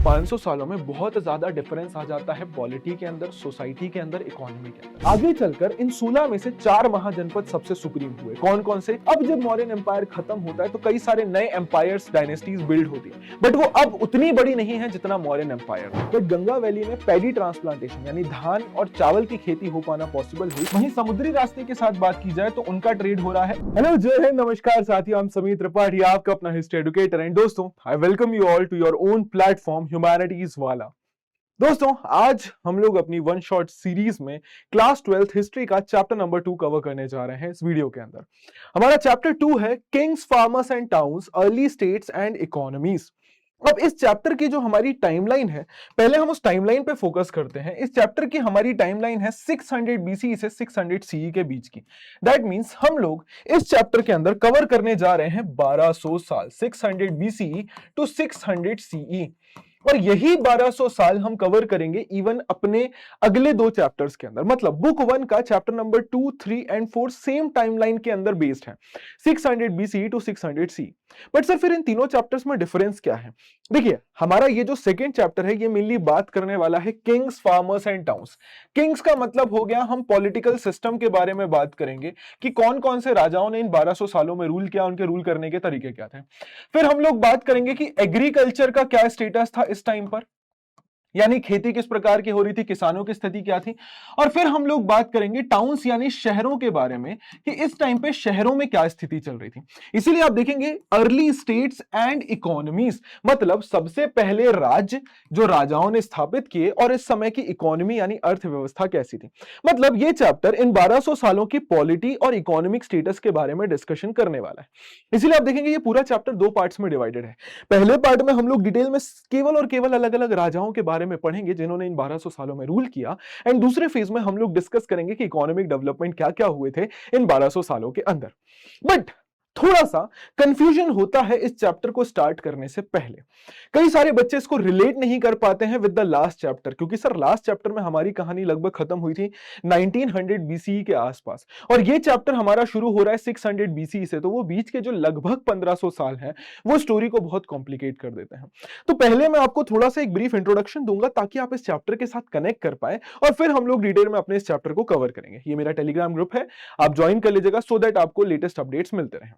500 सालों में बहुत ज्यादा डिफरेंस आ जाता है पॉलिटी के अंदर, सोसाइटी के अंदर, इकोनॉमी के अंदर। आगे चलकर इन 16 में से 4 महाजनपद सबसे सुप्रीम हुए। कौन कौन से? अब जब मौर्यन एम्पायर खत्म होता है तो कई सारे नए एम्पायर्स, डायनेस्टीज बिल्ड होती है, बट वो अब उतनी बड़ी नहीं है जितना मौर्यन एम्पायर था। बट गंगा वैली में पैडी ट्रांसप्लांटेशन यानी धान और चावल की खेती हो पाना पॉसिबल हुई। वहीं समुद्री रास्ते के साथ बात की जाए तो उनका ट्रेड हो रहा है। हेलो, जय हिंद, नमस्कार साथियों, हम समीर त्रिपाठी, आपका अपना हिस्ट्री एडुकेटर। एंड दोस्तों, I welcome you all to your own platform humanities वाला। दोस्तों, आज हम लोग अपनी वन शॉट सीरीज में क्लास 12th हिस्ट्री का चैप्टर नंबर 2 कवर करने जा रहे हैं। इस वीडियो के अंदर हमारा चैप्टर 2 है Kings, farmers and towns, early states and economies. अब इस चैप्टर की जो हमारी टाइमलाइन है, पहले हम उस टाइमलाइन पे फोकस करते हैं। इस चैप्टर की हमारी टाइमलाइन है 600 बीसी से 600 सीई के बीच की। दैट मींस हम लोग इस चैप्टर के अंदर कवर करने जा रहे हैं 1200 साल, 600 बीसी टू 600 सीई। और यही 1200 साल हम कवर करेंगे इवन अपने अगले 2 चैप्टर्स के अंदर। मतलब बुक 1 का chapter number 2, 3 and 4 same timeline के अंदर बेस्ड है, 600 BC to 600 C. But sir, फिर इन तीनों चैप्टर्स में डिफरेंस क्या है? देखिए, हमारा ये जो सेकेंड चैप्टर है ये मेनली बात करने वाला है Kings, farmers and towns. Kings का मतलब हो गया, हम पॉलिटिकल सिस्टम के बारे में बात करेंगे कि कौन कौन से राजाओं ने इन 1200 सालों में रूल किया, उनके रूल करने के तरीके क्या थे। फिर हम लोग बात करेंगे कि एग्रीकल्चर का क्या स्टेटस था इस टाइम पर, यानी खेती किस प्रकार की हो रही थी, किसानों की स्थिति क्या थी। और फिर हम लोग बात करेंगे टाउन्स यानी शहरों के बारे में कि इस टाइम पे शहरों में क्या स्थिति चल रही थी। इसीलिए आप देखेंगे अर्ली स्टेट्स एंड इकोनॉमीज, मतलब सबसे पहले राज्य जो राजाओं ने स्थापित किए और इस समय की इकोनॉमी यानी अर्थव्यवस्था कैसी थी। मतलब ये चैप्टर इन 1200 सालों की पॉलिटी और इकोनॉमिक स्टेटस के बारे में डिस्कशन करने वाला है। इसीलिए आप देखेंगे ये पूरा चैप्टर 2 पार्ट्स में डिवाइडेड है। पहले पार्ट में हम लोग डिटेल में केवल और केवल अलग अलग राजाओं के बारे में पढ़ेंगे जिन्होंने इन 1200 सालों में रूल किया। एंड दूसरे फेज में हम लोग डिस्कस करेंगे कि इकोनॉमिक डेवलपमेंट क्या क्या हुए थे इन 1200 सालों के अंदर। बट थोड़ा सा कंफ्यूजन होता है इस चैप्टर को स्टार्ट करने से पहले। कई सारे बच्चे इसको रिलेट नहीं कर पाते हैं विद द लास्ट चैप्टर, क्योंकि सर लास्ट चैप्टर में हमारी कहानी लगभग खत्म हुई थी 1900 बीसी के आसपास, और ये चैप्टर हमारा शुरू हो रहा है 600 बीसी से। तो वो बीच के जो लगभग 1500 साल हैं वो स्टोरी को बहुत कॉम्प्लिकेट कर देते हैं। तो पहले मैं आपको थोड़ा सा एक ब्रीफ इंट्रोडक्शन दूंगा ताकि आप इस चैप्टर के साथ कनेक्ट कर पाए, और फिर हम लोग डिटेल में अपने इस चैप्टर को कवर करेंगे। ये मेरा टेलीग्राम ग्रुप है, आप ज्वाइन कर लीजिएगा सो दैट आपको लेटेस्ट अपडेट्स मिलते रहें।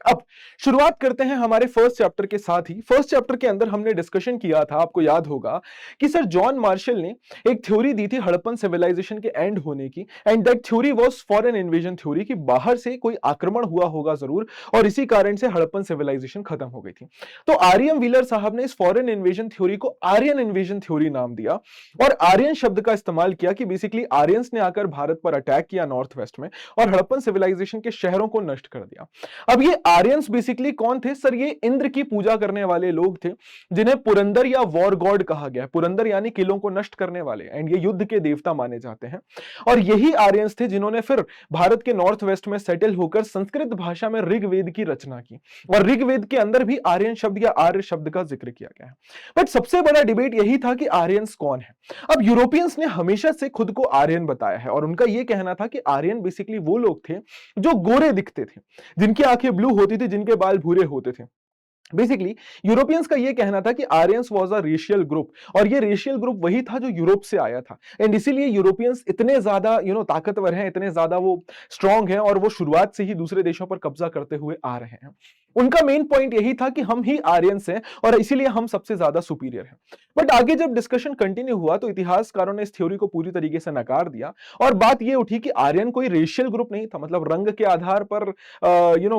अब शुरुआत करते हैं हमारे फर्स्ट चैप्टर के साथ ही। फर्स्ट चैप्टर के अंदर हमने डिस्कशन किया था, आपको याद होगा कि सर जॉन मार्शल ने एक थ्योरी दी थी हड़प्पन सिविलाइजेशन के एंड होने की, and that theory was foreign invasion theory, कि बाहर से कोई आक्रमण हुआ होगा जरूर और इसी कारण से हड़प्पन सिविलाइजेशन खत्म हो गई थी। तो आर्यन व्हीलर साहब ने इस फॉरेन इन्वेजन थ्योरी को आर्यन इन्वेजन थ्योरी नाम दिया और आर्यन शब्द का इस्तेमाल किया कि बेसिकली आर्यंस ने आकर भारत पर अटैक किया नॉर्थ वेस्ट में और हड़प्पन सिविलाइजेशन के शहरों को नष्ट कर दिया। अब ये आर्यंस बेसिकली कौन थे सर? ये इंद्र की पूजा करने वाले लोग थे जिन्हें पुरंदर या वॉर गॉड कहा गया। पुरंदर यानी किलों को नष्ट करने वाले, एंड ये युद्ध के देवता माने जाते हैं। और यही आर्यंस थे जिन्होंने फिर भारत के नॉर्थ वेस्ट में सेटल होकर संस्कृत भाषा में ऋग्वेद की रचना की, और ऋग्वेद के अंदर भी आर्यन शब्द या आर्य शब्द का जिक्र किया गया है। बट सबसे बड़ा डिबेट यही था कि आर्यंस कौन है। अब यूरोपियंस ने हमेशा से खुद को आर्यन बताया है, और उनका यह कहना था कि आर्यन बेसिकली वो लोग थे जो गोरे दिखते थे, जिनकी आंखें ब्लू होती थी, जिनके बाल भूरे होते थे। बेसिकली यूरोपियंस का यह कहना था कि Aryans was a racial group, और ये रेशियल ग्रुप वही था जो यूरोप से आया था। एंड इसीलिए यूरोपियंस इतने ज्यादा ताकतवर हैं, इतने ज्यादा वो स्ट्रांग हैं, और वो शुरुआत से ही दूसरे देशों पर कब्जा करते हुए आ रहे हैं। उनका मेन पॉइंट यही था कि हम ही आर्यंस हैं और इसीलिए हम सबसे ज्यादा सुपीरियर हैं। बट आगे जब डिस्कशन कंटिन्यू हुआ तो इतिहासकारों ने इस थ्योरी को पूरी तरीके से नकार दिया, और बात यह उठी कि आर्यन कोई रेशियल ग्रुप नहीं था, मतलब रंग के आधार पर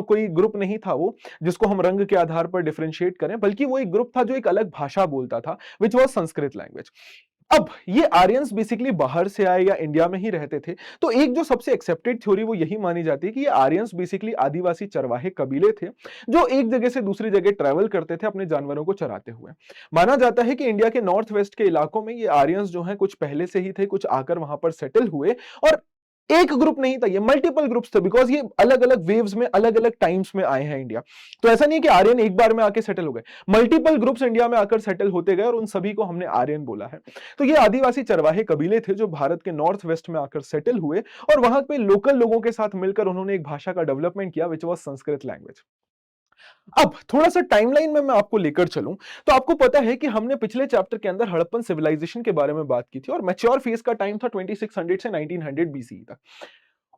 कोई ग्रुप नहीं था वो जिसको हम रंग के आधार पर डिफरेंशिएट करें, बल्कि वो एक ग्रुप था जो एक अलग भाषा बोलता था, विच वाज संस्कृत लैंग्वेज। अब ये आर्यंस बेसिकली बाहर से आए या इंडिया में ही रहते थे, तो एक जो सबसे एक्सेप्टेड थ्योरी वो यही मानी जाती है कि ये आर्यंस बेसिकली आदिवासी चरवाहे कबीले थे जो एक जगह से दूसरी जगह ट्रैवल करते थे अपने जानवरों को चराते हुए। माना जाता है कि इंडिया के नॉर्थ वेस्ट के इलाकों में ये आर्यंस जो हैं कुछ पहले से ही थे, कुछ आकर वहां पर सेटल हुए, और एक ग्रुप नहीं था, ये मल्टीपल ग्रुप्स थे, बिकॉज ये अलग अलग वेव्स में अलग अलग टाइम्स में आए हैं इंडिया। तो ऐसा नहीं कि आर्यन एक बार में आके सेटल हो गए, मल्टीपल ग्रुप्स इंडिया में आकर सेटल होते गए और उन सभी को हमने आर्यन बोला है। तो ये आदिवासी चरवाहे कबीले थे जो भारत के नॉर्थ वेस्ट में आकर सेटल हुए, और वहां पे लोकल लोगों के साथ मिलकर उन्होंने एक भाषा का डेवलपमेंट किया विच वाज संस्कृत लैंग्वेज। अब थोड़ा सा टाइमलाइन में मैं आपको लेकर चलूं तो आपको पता है कि हमने पिछले चैप्टर के अंदर हड़प्पन सिविलाइजेशन के बारे में बात की थी और मैच्योर फेज का टाइम था 2600 से 1900 बीसीई तक।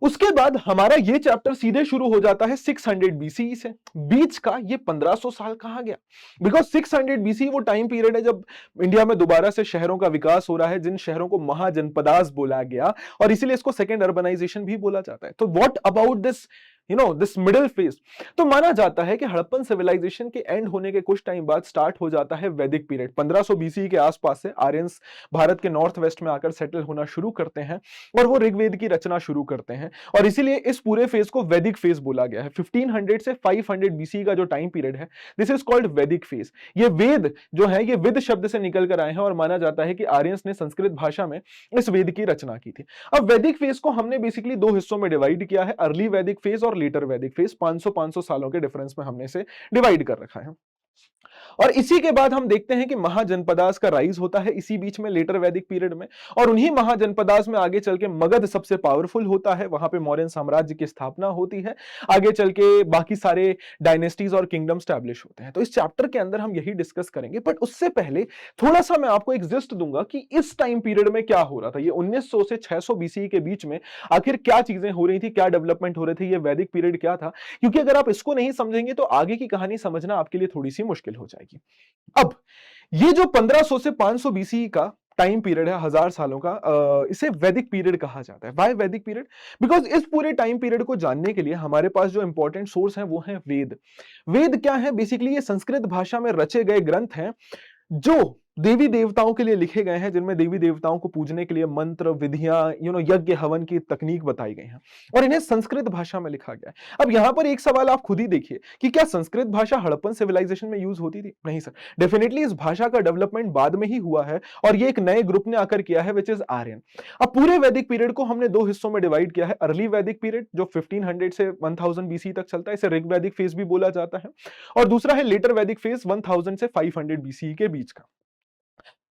उसके बाद हमारा ये चैप्टर सीधे शुरू हो जाता है 600 बीसीई से। बीच का ये 1500 साल कहां गया? बिकॉज 600 बीसीई वो टाइम पीरियड है जब इंडिया में दोबारा से शहरों का विकास हो रहा है, जिन शहरों को महाजनपदास बोला गया और इसीलिए इसको सेकेंड अर्बनाइजेशन भी बोला जाता है। तो what about this this middle phase? तो माना जाता है कि हड़प्पन सिविलाइजेशन के एंड होने के कुछ टाइम बाद स्टार्ट हो जाता है वैदिक पीरियड। 1500 बीसी के आसपास से आर्यंस भारत के नॉर्थ वेस्ट में आकर सेटल होना शुरू करते हैं और वो ऋग्वेद की रचना शुरू करते हैं और इसीलिए इस पूरे फेज को वैदिक फेज बोला गया है। 1500 से 500 बीसी का जो टाइम पीरियड है, दिस इज कॉल्ड वैदिक फेज। ये वेद जो है ये विद शब्द से निकल कर आए हैं और माना जाता है कि आर्यंस ने संस्कृत भाषा में इस वेद की रचना की थी। अब वैदिक फेज को हमने बेसिकली दो हिस्सों में डिवाइड किया है, अर्ली वैदिक फेज और लेटर वैदिक फेज। 500 सालों के डिफरेंस में हमने इसे डिवाइड कर रखा है। और इसी के बाद हम देखते हैं कि महाजनपदास का राइज होता है इसी बीच में लेटर वैदिक पीरियड में, और उन्हीं महाजनपदास में आगे चल के मगध सबसे पावरफुल होता है, वहां पे मौर्यन साम्राज्य की स्थापना होती है, आगे चल के बाकी सारे डायनेस्टीज और किंगडम स्टैब्लिश होते हैं। तो इस चैप्टर के अंदर हम यही डिस्कस करेंगे, बट उससे पहले थोड़ा सा मैं आपको एक जिस्ट दूंगा कि इस टाइम पीरियड में क्या हो रहा था। ये 1900 से 600 बीसी के बीच में आखिर क्या चीजें हो रही थी, क्या डेवलपमेंट हो रहे थे, ये वैदिक पीरियड क्या था, क्योंकि अगर आप इसको नहीं समझेंगे तो आगे की कहानी समझना आपके लिए थोड़ी सी मुश्किल हो जाएगी। अब ये जो 1500 से 500 बीसी का टाइम पीरियड है, 1000 सालों का, इसे वैदिक पीरियड कहा जाता है। व्हाई वैदिक पीरियड? बिकॉज इस पूरे टाइम पीरियड को जानने के लिए हमारे पास जो इंपॉर्टेंट सोर्स है वो है वेद। वेद क्या है? बेसिकली ये संस्कृत भाषा में रचे गए ग्रंथ हैं जो देवी देवताओं के लिए लिखे गए हैं, जिनमें देवी देवताओं को पूजने के लिए मंत्र, विधियां, यज्ञ हवन की तकनीक बताई गई हैं और इन्हें संस्कृत भाषा में लिखा गया है। अब यहां पर एक सवाल आप खुद ही देखिए कि क्या संस्कृत भाषा हड़प्पन सिविलाइजेशन में यूज होती थी? नहीं सर, डेफिनेटली इस भाषा का डेवलपमेंट बाद में ही हुआ है और ये एक नए ग्रुप ने आकर किया है, विच इज आर्यन। अब पूरे वैदिक पीरियड को हमने दो हिस्सों में डिवाइड किया है, अर्ली वैदिक पीरियड जो 1500 से 1000 बीसी तक चलता है, इसे ऋग वैदिक फेज भी बोला जाता है, और दूसरा है लेटर वैदिक फेज 1000 से 500 बीसी के बीच का।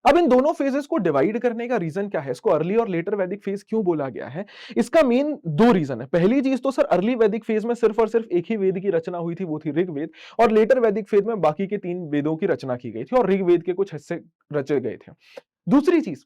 अब इन दोनों फेजेस को डिवाइड करने का रीजन क्या है, इसको अर्ली और लेटर वैदिक फेज क्यों बोला गया है? इसका मेन दो रीजन है। पहली चीज तो सर, अर्ली वैदिक फेज में सिर्फ और सिर्फ एक ही वेद की रचना हुई थी, वो थी ऋग्वेद, और लेटर वैदिक फेज में बाकी के 3 वेदों की रचना की गई थी और ऋग्वेद के कुछ हिस्से रचे गए थे। दूसरी चीज,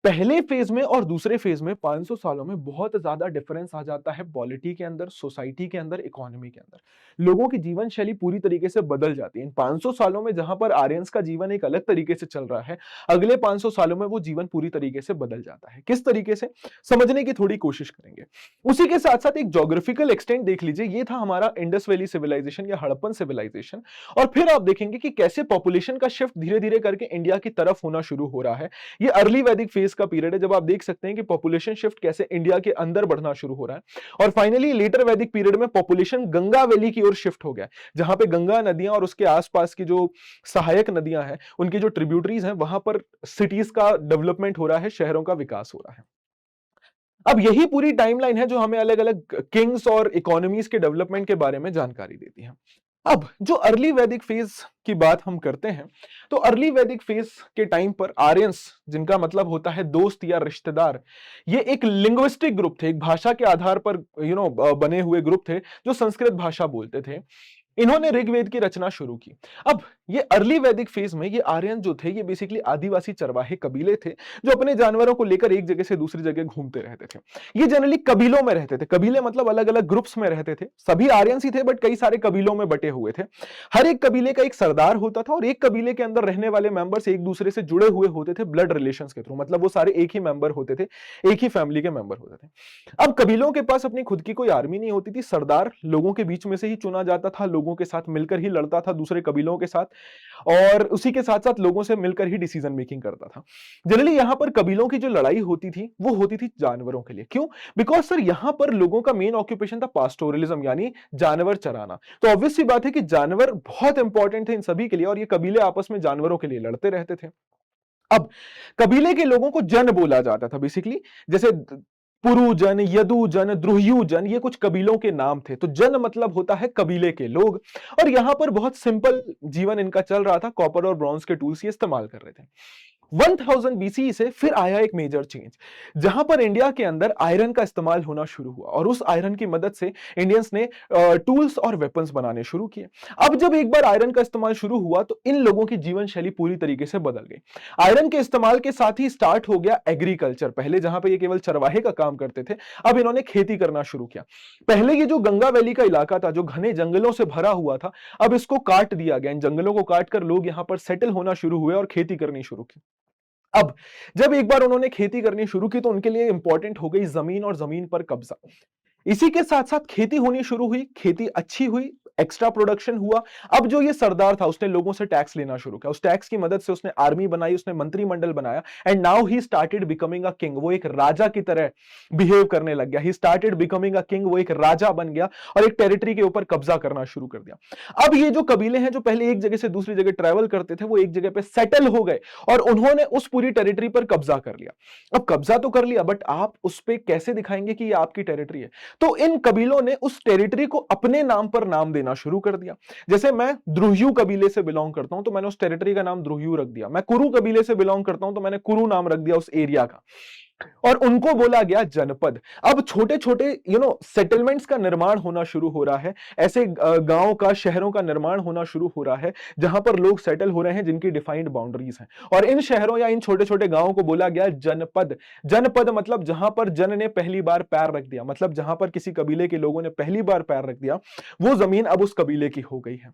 पहले फेज में और दूसरे फेज में 500 सालों में बहुत ज्यादा डिफरेंस आ जाता है पॉलिटी के अंदर, सोसाइटी के अंदर, इकोनॉमी के अंदर। लोगों की जीवन शैली पूरी तरीके से बदल जाती है। इन 500 सालों में जहां पर आर्यंस का जीवन एक अलग तरीके से चल रहा है, अगले 500 सालों में वो जीवन पूरी तरीके से बदल जाता है। किस तरीके से, समझने की थोड़ी कोशिश करेंगे। उसी के साथ साथ एक जोग्राफिकल एक्सटेंट देख लीजिए, ये था हमारा इंडस वैली सिविलाइजेशन या हड़प्पन सिविलाइजेशन, और फिर आप देखेंगे कि कैसे पॉपुलेशन का शिफ्ट धीरे धीरे करके इंडिया की तरफ होना शुरू हो रहा है। ये अर्ली वैदिक फेज का पीरियड है जब आप देख सकते हैं कि पॉपुलेशन शिफ्ट कैसे इंडिया के अंदर बढ़ना शुरू हो रहा है, और फाइनली लेटर वैदिक पीरियड में पॉपुलेशन गंगा वैली की ओर शिफ्ट हो गया, जहां पे गंगा नदियां और उसके आसपास की जो सहायक नदियां हैं, उनकी जो ट्रिब्यूटरीज हैं, वहां पर सिटीज का डेवलपमेंट हो रहा है, शहरों का विकास हो रहा है। अब यही पूरी टाइमलाइन है जो हमें अलग अलग किंग्स और इकोनॉमीज के डेवलपमेंट के बारे में जानकारी देती है। अब जो अर्ली वैदिक फेज की बात हम करते हैं, तो अर्ली वैदिक फेज के टाइम पर आर्यंस, जिनका मतलब होता है दोस्त या रिश्तेदार, ये एक लिंग्विस्टिक ग्रुप थे, एक भाषा के आधार पर बने हुए ग्रुप थे जो संस्कृत भाषा बोलते थे। इन्होंने ऋग्वेद की रचना शुरू की। अब ये अर्ली वैदिक फेज में ये आर्यन जो थे, ये बेसिकली आदिवासी चरवाहे कबीले थे जो अपने जानवरों को लेकर एक जगह से दूसरी जगह घूमते रहते थे। ये जनरली कबीलों में रहते थे, कबीले मतलब अलग अलग ग्रुप्स में रहते थे, सभी आर्यंस ही थे बट कई सारे कबीलों में बटे हुए थे। हर एक कबीले का एक सरदार होता था और एक कबीले के अंदर रहने वाले मेंबर्स एक दूसरे से जुड़े हुए होते थे ब्लड रिलेशंस के थ्रू, मतलब वो सारे एक ही मेंबर होते थे, एक ही फैमिली के मेंबर होते थे। अब कबीलों के पास अपनी खुद की कोई आर्मी नहीं होती थी, सरदार लोगों के बीच में से ही चुना जाता था, लोगों के साथ मिलकर ही लड़ता था दूसरे कबीलों के साथ, और उसी के साथ साथ लोगों से मिलकर ही डिसीजन मेकिंग करता था। जनरली यहां पर कबीलों की जो लड़ाई होती थी वो होती थी जानवरों के लिए। क्यों? बिकॉज सर यहां पर लोगों का मेन ऑक्यूपेशन था पास्टोरलिज्म, यानी जानवर चराना। तो ऑब्वियस सी बात है कि जानवर बहुत इंपॉर्टेंट थे इन सभी के लिए, और ये कबीले आपस में जानवरों के लिए लड़ते रहते थे। अब कबीले के लोगों को जन बोला जाता था बेसिकली, जैसे पुरुजन, यदुजन, द्रुह्युजन, ये कुछ कबीलों के नाम थे। तो जन मतलब होता है कबीले के लोग, और यहां पर बहुत सिंपल जीवन इनका चल रहा था, कॉपर और ब्रॉन्ज के टूल्स ये इस्तेमाल कर रहे थे। 1000 बीसी से फिर आया एक मेजर चेंज, जहां पर इंडिया के अंदर आयरन का इस्तेमाल होना शुरू हुआ और उस आयरन की मदद से इंडियंस ने टूल्स और वेपन्स बनाने शुरू किए। अब जब एक बार आयरन का इस्तेमाल शुरू हुआ तो इन लोगों की जीवन शैली पूरी तरीके से बदल गई। आयरन के इस्तेमाल के साथ ही स्टार्ट हो गया एग्रीकल्चर। पहले जहां पे ये केवल चरवाहे का काम करते थे, अब इन्होंने खेती करना शुरू किया। पहले ये जो गंगा वैली का इलाका था, जो घने जंगलों से भरा हुआ था, अब इसको काट दिया गया। इन जंगलों को काटकर लोग यहां पर सेटल होना शुरू हुए और खेती करनी शुरू की। अब जब एक बार उन्होंने खेती करनी शुरू की तो उनके लिए इंपॉर्टेंट हो गई जमीन और जमीन पर कब्जा। इसी के साथ साथ खेती होनी शुरू हुई, खेती अच्छी हुई, एक्स्ट्रा प्रोडक्शन हुआ। अब जो ये सरदार था उसने लोगों से टैक्स लेना शुरू किया। उस टैक्स की मदद से उसने आर्मी बनाई, उसने मंत्रिमंडल बनाया and now he started becoming a king. वो एक राजा की तरह बिहेव करने लग गया। He started becoming a king. वो एक राजा बन गया और एक टेरिटरी के ऊपर कब्जा करना शुरू कर दिया। अब ये जो कबीले हैं जो पहले एक जगह से दूसरी जगह ट्रैवल करते थे, वो एक जगह पे सेटल हो गए और उन्होंने उस पूरी टेरिटरी पर कब्जा कर लिया। अब कब्जा तो कर लिया, बट आप उस पर कैसे दिखाएंगे कि ये आपकी टेरिटरी है? तो इन कबीलों ने उस टेरिटरी को अपने नाम पर नाम देना शुरू कर दिया। जैसे मैं द्रुह्यू कबीले से बिलोंग करता हूं तो मैंने उस टेरिटरी का नाम द्रुह्यू रख दिया। मैं कुरु कबीले से बिलोंग करता हूं तो मैंने कुरु नाम रख दिया उस एरिया का, और उनको बोला गया जनपद। अब छोटे छोटे सेटलमेंट्स का निर्माण होना शुरू हो रहा है। ऐसे गांव का, शहरों का निर्माण होना शुरू हो रहा है जहां पर लोग सेटल हो रहे हैं, जिनकी डिफाइंड बाउंड्रीज हैं। और इन शहरों या इन छोटे छोटे गांवों को बोला गया जनपद। जनपद मतलब जहां पर जन ने पहली बार पैर रख दिया, मतलब जहां पर किसी कबीले के लोगों ने पहली बार पैर रख दिया, वो जमीन अब उस कबीले की हो गई है।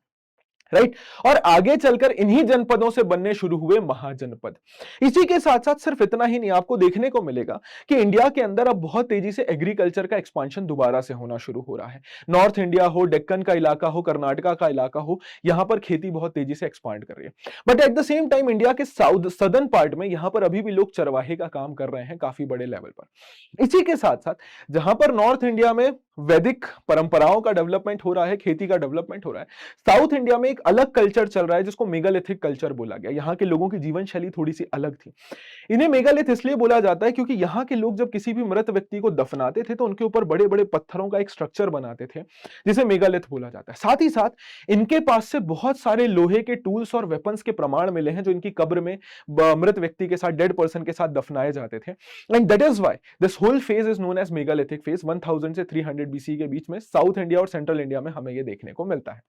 राइट। और आगे चलकर इन्हीं जनपदों से बनने शुरू हुए महाजनपद। इसी के साथ साथ सिर्फ इतना ही नहीं, आपको देखने को मिलेगा कि इंडिया के अंदर अब बहुत तेजी से एग्रीकल्चर का एक्सपांशन दोबारा से होना शुरू हो रहा है। नॉर्थ इंडिया हो, डेक्कन का इलाका हो, कर्नाटका का इलाका हो, यहां पर खेती बहुत तेजी से एक्सपांड कर रही है। But at the same time India के साउथ सदर्न पार्ट में यहां पर अभी भी लोग चरवाहे का काम कर रहे हैं काफी बड़े लेवल पर। इसी के साथ साथ जहां पर नॉर्थ इंडिया में वैदिक परंपराओं का डेवलपमेंट हो रहा है, खेती का डेवलपमेंट हो रहा है, साउथ इंडिया में एक अलग कल्चर चल रहा है जिसको मेगालिथिक कल्चर बोला गया। यहाँ के लोगों की जीवन शैली थोड़ी सी अलग थी। इन्हें मेगालिथ इसलिए बोला जाता है क्योंकि यहाँ के लोग जब किसी भी मृत व्यक्ति को दफनाते थे तो उनके ऊपर बड़े बड़े पत्थरों का एक स्ट्रक्चर बनाते थे, जिसे मेगालिथ बोला जाता है। साथ ही साथ इनके पास से बहुत सारे लोहे के टूल्स और वेपन्स के प्रमाण मिले हैं जो इनकी कब्र में मृत व्यक्ति के साथ, डेड पर्सन के साथ दफनाए जाते थे। And that is why this whole phase is known as megalithic phase. 1000 से 300 बीसी के बीच में साउथ इंडिया और सेंट्रल इंडिया में हमें यह देखने को मिलता है।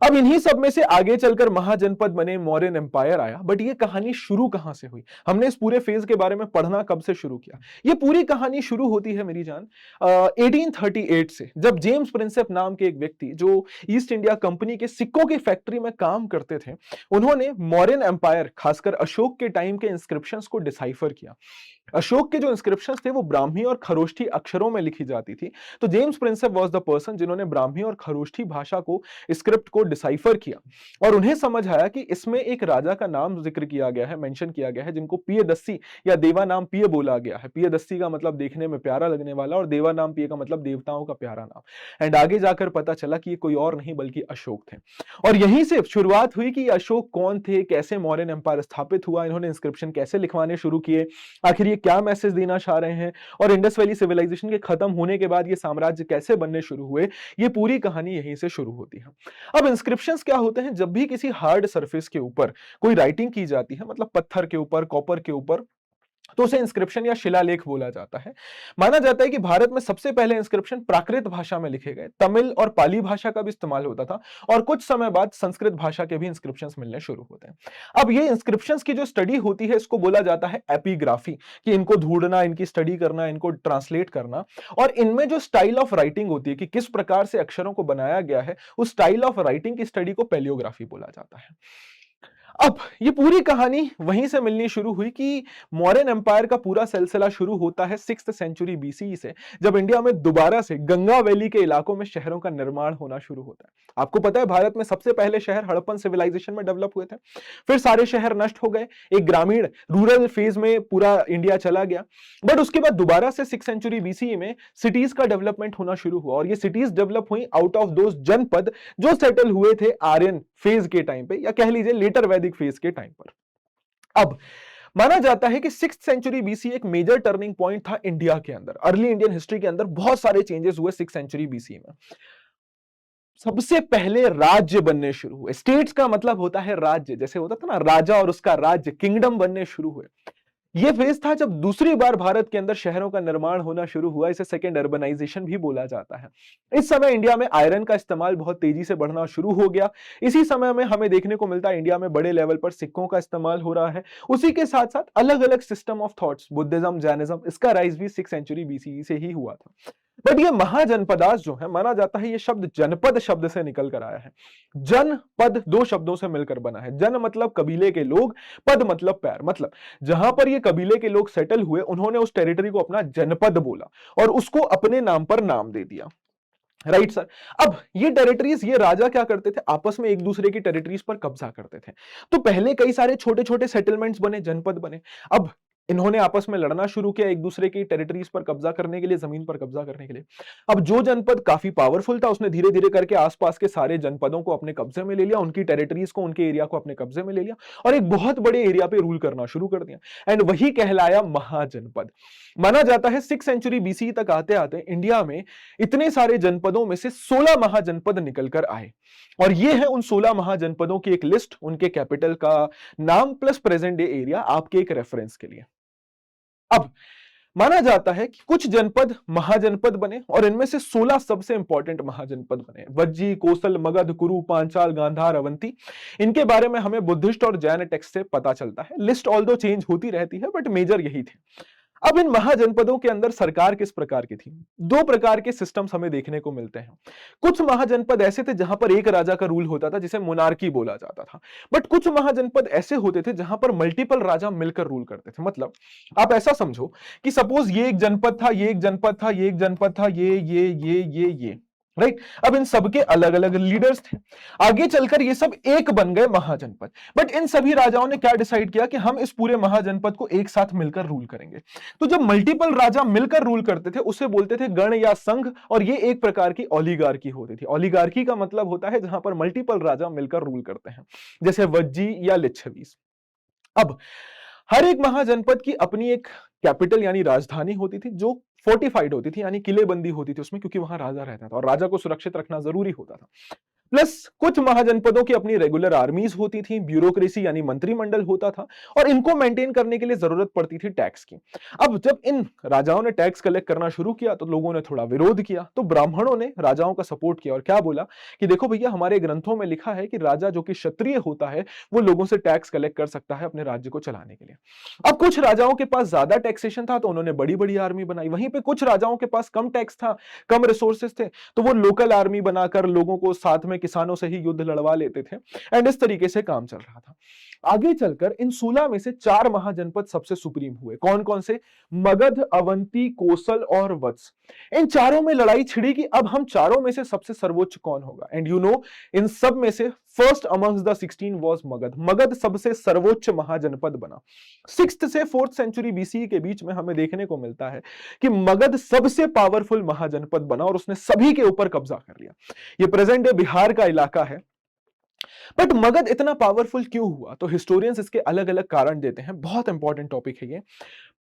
अब इन्हीं सब में से आगे चलकर महाजनपद बने, मौर्यन एम्पायर आया। बट ये कहानी शुरू कहां से हुई? हमने इस पूरे फेज के बारे में पढ़ना कब से शुरू किया? ये पूरी कहानी शुरू होती है मेरी जान 1838 से, जब जेम्स प्रिंसेप नाम के एक व्यक्ति जो ईस्ट इंडिया कंपनी के सिक्कों की फैक्ट्री में काम करते थे, उन्होंने मौर्यन एम्पायर, खासकर अशोक के टाइम के इंस्क्रिप्शंस को डिसाइफर किया। अशोक के जो इंस्क्रिप्शंस थे वो ब्राह्मी और खरोष्ठी अक्षरों में लिखी जाती थी। तो James Prinsep was the person जिन्होंने ब्राह्मी और खरोष्ठी भाषा को, स्क्रिप्ट को डिसाइफर किया। और उन्हें समझ आया कि इसमें एक राजा का नाम जिक्र किया गया है, मेंशन किया गया है, जिनको पियदस्सी या देवानाम पिय बोला गया है। पियदस्सी का मतलब देखने में प्यारा लगने वाला और देवानाम पिय का मतलब देवताओं का प्यारा नाम। एंड आगे जाकर पता चला कि ये कोई और नहीं बल्कि अशोक थे। और यहीं से शुरुआत हुई कि अशोक कौन थे, कैसे मौर्यन एम्पायर स्थापित हुआ, इन्होंने इंस्क्रिप्शन कैसे लिखवाने शुरू किए, आखिर ये क्या मैसेज देना चाह रहे हैं, और इंडस वैली सिविलाइजेशन के खत्म होने के बाद ये साम्राज्य कैसे बनने शुरू हुए। ये पूरी कहानी यहीं से शुरू होती है। अब इंस्क्रिप्शंस क्या होते हैं? जब भी किसी हार्ड सरफेस के ऊपर कोई राइटिंग की जाती है, मतलब पत्थर के ऊपर, कॉपर के ऊपर, तो उसे इंस्क्रिप्शन या शिलालेख बोला जाता है। माना जाता है कि भारत में सबसे पहले इंस्क्रिप्शन प्राकृत भाषा में लिखे गए। तमिल और पाली भाषा का भी इस्तेमाल होता था और कुछ समय बाद संस्कृत भाषा के भी इंस्क्रिप्शंस मिलने शुरू होते हैं। अब ये इंस्क्रिप्शंस की जो स्टडी होती है इसको बोला जाता है एपिग्राफी, कि इनको ढूंढना, इनकी स्टडी करना, इनको ट्रांसलेट करना। और इनमें जो स्टाइल ऑफ राइटिंग होती है कि किस प्रकार से अक्षरों को बनाया गया है, उस स्टाइल ऑफ राइटिंग की स्टडी को पैलियोग्राफी बोला जाता है। अब ये पूरी कहानी वहीं से मिलनी शुरू हुई कि मौर्यन एम्पायर का पूरा सिलसिला शुरू होता है 6th सेंचुरी बीसी से, जब इंडिया में दोबारा से गंगा वैली के इलाकों में शहरों का निर्माण होना शुरू होता है। आपको पता है भारत में सबसे पहले शहर हड़प्पन सिविलाइजेशन में डेवलप हुए थे, फिर सारे शहर नष्ट हो गए, एक ग्रामीण रूरल फेज में पूरा इंडिया चला गया। बट उसके बाद दोबारा से 6th सेंचुरी बीसी में सिटीज का डेवलपमेंट होना शुरू हुआ और ये सिटीज डेवलप हुई आउट ऑफ दोस जनपद जो सेटल हुए थे आर्यन फेज के टाइम पे, या कह लीजिए लेटर वैदिक फेज के टाइम पर। अब माना जाता है कि 6th सेंचुरी बीसी एक मेजर टर्निंग पॉइंट था इंडिया के अंदर। अर्ली इंडियन हिस्ट्री के अंदर बहुत सारे चेंजेस हुए 6th सेंचुरी बीसी में। सबसे पहले राज्य बनने शुरू हुए। स्टेट्स का मतलब होता है राज्य, जैसे होता था ना राजा और उसका राज्य, किंगडम बनने शुरू हुए। ये फेज था जब दूसरी बार भारत के अंदर शहरों का निर्माण होना शुरू हुआ। इसे सेकेंड अर्बनाइजेशन भी बोला जाता है। इस समय इंडिया में आयरन का इस्तेमाल बहुत तेजी से बढ़ना शुरू हो गया। इसी समय में हमें देखने को मिलता है इंडिया में बड़े लेवल पर सिक्कों का इस्तेमाल हो रहा है। उसी के साथ साथ अलग अलग system of thoughts, Buddhism, Jainism, इसका राइज भी 6th सेंचुरी बीसीई से ही हुआ था। बट ये महाजनपदास जो है, माना जाता है ये शब्द जनपद शब्द से निकल कर आया है। जनपद दो शब्दों से मिलकर बना है। जन मतलब कबीले के लोग, पद मतलब पैर, मतलब जहां पर ये कबीले के लोग सेटल हुए उन्होंने उस टेरिटरी को अपना जनपद बोला और उसको अपने नाम पर नाम दे दिया। Right sir. अब ये टेरिटरीज, ये राजा क्या करते थे, आपस में एक दूसरे की टेरिटरीज पर कब्जा करते थे। तो पहले कई सारे छोटे छोटे सेटलमेंट्स बने, जनपद बने। अब इन्होंने आपस में लड़ना शुरू किया एक दूसरे की टेरिटरीज पर कब्जा करने के लिए, जमीन पर कब्जा करने के लिए। अब जो जनपद काफी पावरफुल था उसने धीरे धीरे करके आसपास के सारे जनपदों को अपने कब्जे में ले लिया, उनकी टेरिटरीज को, उनके एरिया को अपने कब्जे में ले लिया और एक बहुत बड़े एरिया पे रूल करना शुरू कर दिया। एंड वही कहलाया महाजनपद। माना जाता है 6th सेंचुरी बीसी तक आते आते इंडिया में इतने सारे जनपदों में से 16 महाजनपद निकल कर आए। और ये है उन 16 महाजनपदों की एक लिस्ट, उनके कैपिटल का नाम प्लस प्रेजेंट डे एरिया, आपके एक रेफरेंस के लिए। अब माना जाता है कि कुछ जनपद महाजनपद बने और इनमें से 16 सबसे इंपॉर्टेंट महाजनपद बने। वज्जी, कोसल, मगध, कुरु, पांचाल, गांधार, अवंती। इनके बारे में हमें बुद्धिस्ट और जैन टेक्स्ट से पता चलता है। लिस्ट ऑल्दो चेंज होती रहती है बट मेजर यही थे। अब इन महाजनपदों के अंदर सरकार किस प्रकार की थी? दो प्रकार के सिस्टम्स हमें देखने को मिलते हैं। कुछ महाजनपद ऐसे थे जहां पर एक राजा का रूल होता था, जिसे मोनार्की बोला जाता था। बट कुछ महाजनपद ऐसे होते थे जहां पर मल्टीपल राजा मिलकर रूल करते थे। मतलब आप ऐसा समझो कि सपोज ये एक जनपद था, ये एक जनपद था, ये एक जनपद था, ये राइट। अब इन सबके अलग अलग लीडर्स थे। आगे चलकर ये सब एक बन गए महाजनपद। बट इन सभी राजाओं ने क्या डिसाइड किया कि हम इस पूरे महाजनपद को एक साथ मिलकर रूल करेंगे। तो जब मल्टीपल राजा मिलकर रूल करते थे उसे बोलते थे गण या संघ, और ये एक प्रकार की ओलिगार्की होती थी। ओलिगार्की का मतलब होता है जहां पर मल्टीपल राजा मिलकर रूल करते हैं, जैसे वज्जी या लिच्छवीस। अब हर एक महाजनपद की अपनी एक कैपिटल यानी राजधानी होती थी, जो फोर्टिफाइड होती थी, यानी किलेबंदी होती थी उसमें, क्योंकि वहां राजा रहता था और राजा को सुरक्षित रखना जरूरी होता था। प्लस कुछ महाजनपदों की अपनी रेगुलर आर्मीज होती थी, ब्यूरोक्रेसी यानी मंत्रिमंडल होता था, और इनको मेंटेन करने के लिए जरूरत पड़ती थी टैक्स की। अब जब इन राजाओं ने टैक्स कलेक्ट करना शुरू किया तो लोगों ने थोड़ा विरोध किया। तो ब्राह्मणों ने राजाओं का सपोर्ट किया और क्या बोला कि देखो भैया, हमारे ग्रंथों में लिखा है कि राजा जो कि क्षत्रिय होता है वो लोगों से टैक्स कलेक्ट कर सकता है अपने राज्य को चलाने के लिए। अब कुछ राजाओं के पास ज्यादा टैक्सेशन था तो उन्होंने बड़ी बड़ी आर्मी बनाई। वहीं पे कुछ राजाओं के पास कम टैक्स था, कम रिसोर्सेस थे, तो वो लोकल आर्मी बनाकर लोगों को, साथ में किसानों से ही युद्ध लड़वा लेते थे। एंड इस तरीके से काम चल रहा था। आगे चलकर इन 16 में से 4 महाजनपद सबसे सुप्रीम हुए। कौन कौन से? मगध, अवंती, कोसल और वत्स। इन चारों में लड़ाई छिड़ी कि अब हम चारों में से सबसे सर्वोच्च कौन होगा। एंड यू नो, इन सब में से first amongst the 16 was Magadh. Magadh सबसे सर्वोच्च महाजनपद बना। 6th से 4th सेंचुरी बीसी के बीच में हमें देखने को मिलता है कि मगध सबसे पावरफुल महाजनपद बना और उसने सभी के ऊपर कब्जा कर लिया। ये प्रेजेंट डे बिहार का इलाका है। बट मगध इतना पावरफुल क्यों हुआ? तो हिस्टोरियंस इसके अलग अलग कारण देते हैं। बहुत इंपॉर्टेंट टॉपिक है ये।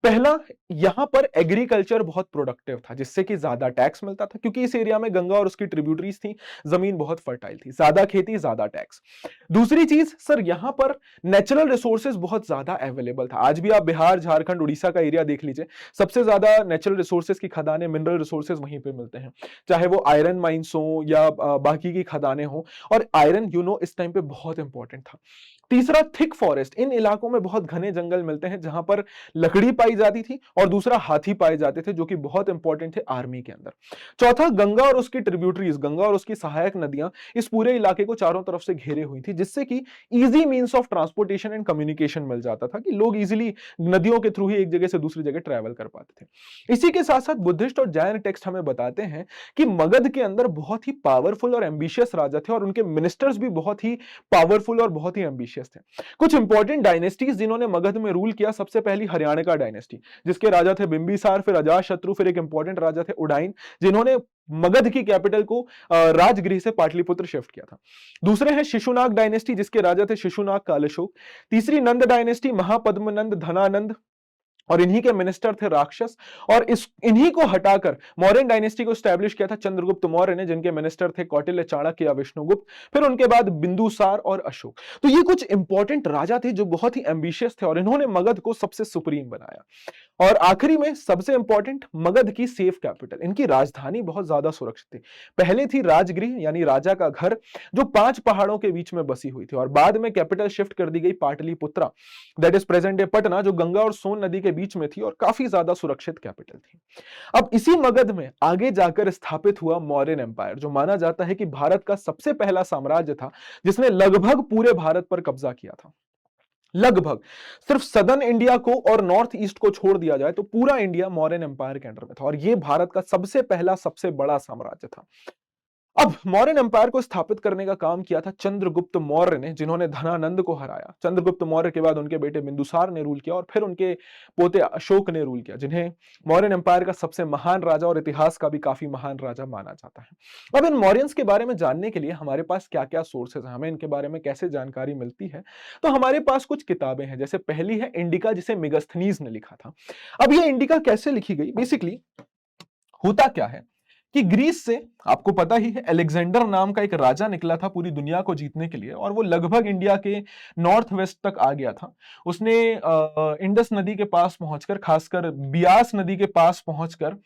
पहला, यहां पर एग्रीकल्चर बहुत प्रोडक्टिव था, जिससे कि ज्यादा टैक्स मिलता था, क्योंकि इस एरिया में गंगा और उसकी ट्रिब्यूटरीज थी, जमीन बहुत फर्टाइल थी, ज्यादा खेती, ज्यादा टैक्स। दूसरी चीज सर, यहां पर नेचुरल रिसोर्सेज बहुत ज्यादा अवेलेबल था। आज भी आप बिहार, झारखंड, उड़ीसा का एरिया देख लीजिए, सबसे ज्यादा नेचुरल रिसोर्सेज की खदानें, मिनरल रिसोर्सेज वहीं पे मिलते हैं, चाहे वो आयरन माइंस हो या बाकी की खदानें हो। और आयरन इस टाइम पे बहुत इंपॉर्टेंट था। तीसरा, थिक फॉरेस्ट। इन इलाकों में बहुत घने जंगल मिलते हैं जहां पर लकड़ी पाई जाती थी, और दूसरा हाथी पाए जाते थे, जो कि बहुत इंपॉर्टेंट थे आर्मी के अंदर। चौथा, गंगा और उसकी ट्रिब्यूटरीज, गंगा और उसकी सहायक नदियां इस पूरे इलाके को चारों तरफ से घेरे हुई थी, जिससे कि easy means of transportation and communication मिल जाता था, कि लोग इजीली नदियों के थ्रू ही एक जगह से दूसरी जगह ट्रैवल कर पाते थे। इसी के साथ साथ बुद्धिस्ट और जैन टेक्स्ट हमें बताते हैं कि मगध के अंदर बहुत ही पावरफुल और एम्बिशियस राजा थे, और उनके मिनिस्टर्स भी बहुत ही पावरफुल और बहुत ही एम्बिशियस थे। कुछ इंपॉर्टेंट डायनेस्टीज जिन्होंने मगध में रूल किया, सबसे पहली हरियाणा का डायनेस्टी, जिसके राजा थे बिंबिसार, फिर अजातशत्रु, फिर एक इंपॉर्टेंट राजा थे उडाइन, जिन्होंने मगध की कैपिटल को राजगृह से पाटलिपुत्र शिफ्ट किया था। दूसरे हैं शिशुनाग डायनेस्टी, जिसके राजा थे शिशुनाग कालशोक। तीसरी नंद डायनेस्टी, महापद्मनंद, धनानंद, और इन्हीं के मिनिस्टर थे राक्षस, और इन्हीं को हटाकर मौर्यन डायनेस्टी को स्टैब्लिश किया था चंद्रगुप्त मौर्य ने, जिनके मिनिस्टर थे कौटिल्य, चाणक्य या विष्णुगुप्त, फिर उनके बाद बिंदुसार और अशोक। तो ये कुछ इंपॉर्टेंट राजा थे जो बहुत ही एम्बिशियस थे और इन्होंने मगध को सबसे सुप्रीम बनाया। और आखिरी में सबसे इंपॉर्टेंट, मगध की सेफ कैपिटल, इनकी राजधानी बहुत ज्यादा सुरक्षित थी। पहले थी राजगृह यानी राजा का घर, जो 5 पहाड़ों के बीच में बसी हुई थी, और बाद में कैपिटल शिफ्ट कर दी गई Pataliputra, that is present day Patna, जो गंगा और सोन नदी के बीच में थी और काफी ज्यादा सुरक्षित कैपिटल थी। अब इसी मगध में आगे जाकर स्थापित हुआ मौर्यन एम्पायर, जो माना जाता है कि भारत का सबसे पहला साम्राज्य था जिसने लगभग पूरे भारत पर कब्जा किया था। लगभग, सिर्फ सदर्न इंडिया को और नॉर्थ ईस्ट को छोड़ दिया जाए तो पूरा इंडिया मौर्यन एम्पायर के अंडर में था, और यह भारत का सबसे पहला सबसे बड़ा साम्राज्य था। अब मौर्यन एम्पायर को स्थापित करने का काम किया था चंद्रगुप्त मौर्य ने, जिन्होंने धनानंद को हराया। चंद्रगुप्त मौर्य के बाद उनके बेटे बिंदुसार ने रूल किया, और फिर उनके पोते अशोक ने रूल किया, जिन्हें मौर्यन एम्पायर का सबसे महान राजा और इतिहास का भी काफी महान राजा माना जाता है। अब इन मौर्यंस के बारे में जानने के लिए हमारे पास क्या क्या सोर्सेज हैं, हमें इनके बारे में कैसे जानकारी मिलती है, तो हमारे पास कुछ किताबें हैं। जैसे पहली है इंडिका, जिसे मेगास्थनीज ने लिखा था। अब ये इंडिका कैसे लिखी गई, बेसिकली होता क्या है कि ग्रीस से, आपको पता ही है, अलेक्जेंडर नाम का एक राजा निकला था पूरी दुनिया को जीतने के लिए, और वो लगभग इंडिया के नॉर्थ वेस्ट तक आ गया था। उसने इंडस नदी के पास पहुंचकर, खासकर बियास नदी के पास पहुंचकर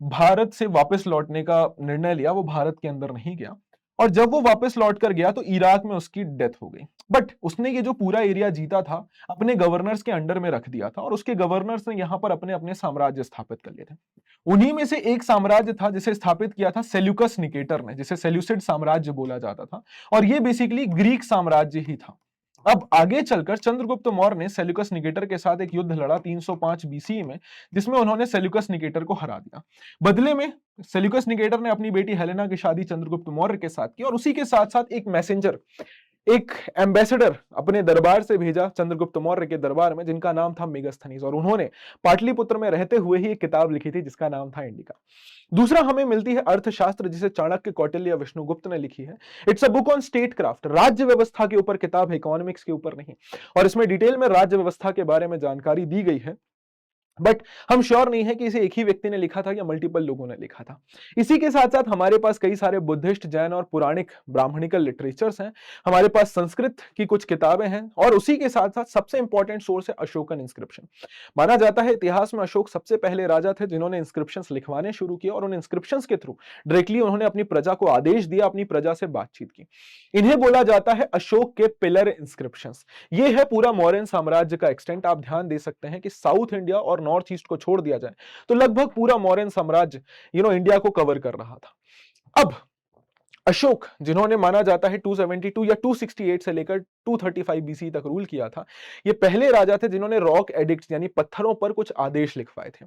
भारत से वापस लौटने का निर्णय लिया। वो भारत के अंदर नहीं गया, और जब वो वापस लौट कर गया तो इराक में उसकी डेथ हो गई। बट उसने ये जो पूरा एरिया जीता था अपने गवर्नर्स के अंडर में रख दिया था, और उसके गवर्नर्स ने यहां पर अपने अपने साम्राज्य स्थापित कर लिए थे। उन्हीं में से एक साम्राज्य था जिसे स्थापित किया था सेल्यूकस निकेटर ने, जिसे सेल्यूसिड साम्राज्य बोला जाता था, और ये बेसिकली ग्रीक साम्राज्य ही था। अब आगे चलकर चंद्रगुप्त मौर्य ने सेल्यूकस निकेटर के साथ एक युद्ध लड़ा 305 बीसी में, जिसमें उन्होंने सेल्यूकस निकेटर को हरा दिया। बदले में सेल्यूकस निकेटर ने अपनी बेटी हेलेना की शादी चंद्रगुप्त मौर्य के साथ की, और उसी के साथ साथ एक मैसेंजर, एक एम्बेसडर अपने दरबार से भेजा चंद्रगुप्त मौर्य के दरबार में, जिनका नाम था मेगास्थनीज, और उन्होंने पाटलिपुत्र में रहते हुए ही एक किताब लिखी थी जिसका नाम था इंडिका। दूसरा हमें मिलती है अर्थशास्त्र, जिसे चाणक्य, कौटिल्य या विष्णुगुप्त ने लिखी है। It's a book on state craft, राज्य व्यवस्था के ऊपर किताब है, इकोनॉमिक्स के ऊपर नहीं, और इसमें डिटेल में राज्य व्यवस्था के बारे में जानकारी दी गई है। बट हम श्योर नहीं है कि इसे एक ही व्यक्ति ने लिखा था या मल्टीपल लोगों ने लिखा था। इसी के साथ साथ हमारे पास कई सारे बुद्धिस्ट, जैन और पुराणिक ब्राह्मणिकल लिटरेचर्स हैं। हमारे पास संस्कृत की कुछ किताबें हैं, और उसी के साथ साथ सबसे इंपॉर्टेंट सोर्स है अशोकन इंस्क्रिप्शन। माना जाता है इतिहास में अशोक सबसे पहले राजा थे जिन्होंने इंस्क्रिप्शंस लिखवाने शुरू किए, और उन इंस्क्रिप्शंस के थ्रू डायरेक्टली उन्होंने अपनी प्रजा को आदेश दिया, अपनी प्रजा से बातचीत की। इन्हें बोला जाता है अशोक के पिलर इंस्क्रिप्शंस। ये है पूरा मौर्यन साम्राज्य का एक्सटेंट। आप ध्यान दे सकते हैं कि साउथ इंडिया और नॉर्थ ईस्ट को छोड़ दिया जाए तो लगभग पूरा मौर्यन साम्राज्य इंडिया को कवर कर रहा था। अब अशोक, जिन्होंने माना जाता है 272 या 268 से लेकर 235 बीसी तक रूल किया था, ये पहले राजा थे जिन्होंने रॉक एडिक्ट्स यानी पत्थरों पर कुछ आदेश लिखवाए थे।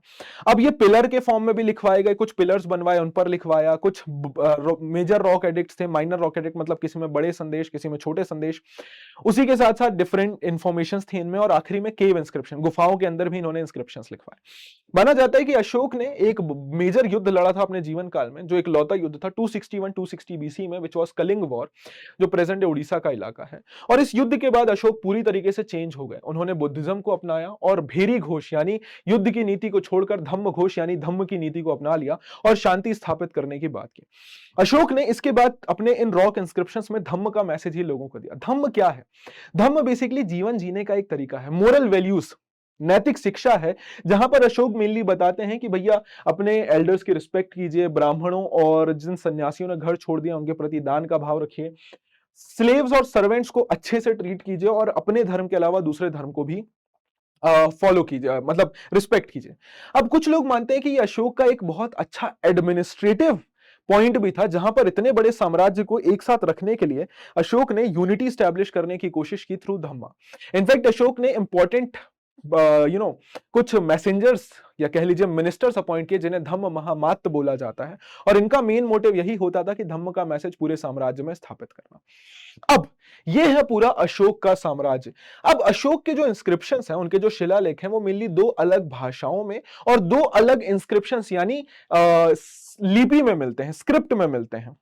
अब ये पिलर के फॉर्म में भी लिखवाए गए, कुछ पिलर्स बनवाए, उन पर लिखवाया। कुछ मेजर रॉक एडिक्ट्स थे, माइनर रॉक एडिक्ट मतलब किसी में बड़े संदेश, किसी में छोटे संदेश। उसी के साथ साथ डिफरेंट इंफॉर्मेशंस थी इनमें, और आखिरी में केव इंस्क्रिप्शन, गुफाओं के अंदर भी इन्होंने इंस्क्रिप्शंस लिखवाए। माना जाता है कि अशोक ने एक मेजर युद्ध लड़ा था अपने जीवन काल में, जो एक लौता युद्ध था 261-260 बीसी में, विच वाज कलिंग वॉर, जो प्रेजेंट उड़ीसा का इलाका है। और इस युद्ध के बाद अशोक पूरी तरीके से चेंज हो गए। उन्होंने बुद्धिज्म को अपनाया और भेरी घोष यानी युद्ध की नीति को छोड़कर धम्म घोष यानी धम्म की नीति को अपना लिया और शांति स्थापित करने की बात की। अशोक ने इसके बाद अपने इन रॉक इंस्क्रिप्शंस में धम्म का मैसेज ही लोगों को दिया। धम्म क्या है? धम्म बेसिकली जीवन जीने का एक तरीका है, मोरल वैल्यूज, नैतिक शिक्षा है, जहां पर अशोक मेनली बताते हैं कि भैया अपने एल्डर्स की रिस्पेक्ट कीजिए, ब्राह्मणों और जिन सन्यासियों ने घर छोड़ दिया उनके प्रति दान का भाव रखिए, स्लेव्स और सर्वेंट्स को अच्छे से ट्रीट कीजिए, और अपने धर्म के अलावा दूसरे धर्म को भी फॉलो कीजिए, मतलब रिस्पेक्ट कीजिए। अब कुछ लोग मानते हैं कि ये अशोक का एक बहुत अच्छा एडमिनिस्ट्रेटिव पॉइंट भी था, जहां पर इतने बड़े साम्राज्य को एक साथ रखने के लिए अशोक ने यूनिटी स्टैब्लिश करने की कोशिश की थ्रू धम्मा। इनफैक्ट अशोक ने इंपॉर्टेंट कुछ मैसेंजर्स या कह लीजिए मिनिस्टर्स अपॉइंट किए जिन्हें धम्म महामात्य बोला जाता है, और इनका मेन मोटिव यही होता था कि धम्म का मैसेज पूरे साम्राज्य में स्थापित करना। अब यह है पूरा अशोक का साम्राज्य। अब अशोक के जो इंस्क्रिप्शंस हैं, उनके जो शिलालेख हैं, वो मेनली दो अलग भाषाओं में और दो अलग इंस्क्रिप्शंस यानी लिपि में मिलते हैं, स्क्रिप्ट में मिलते हैं।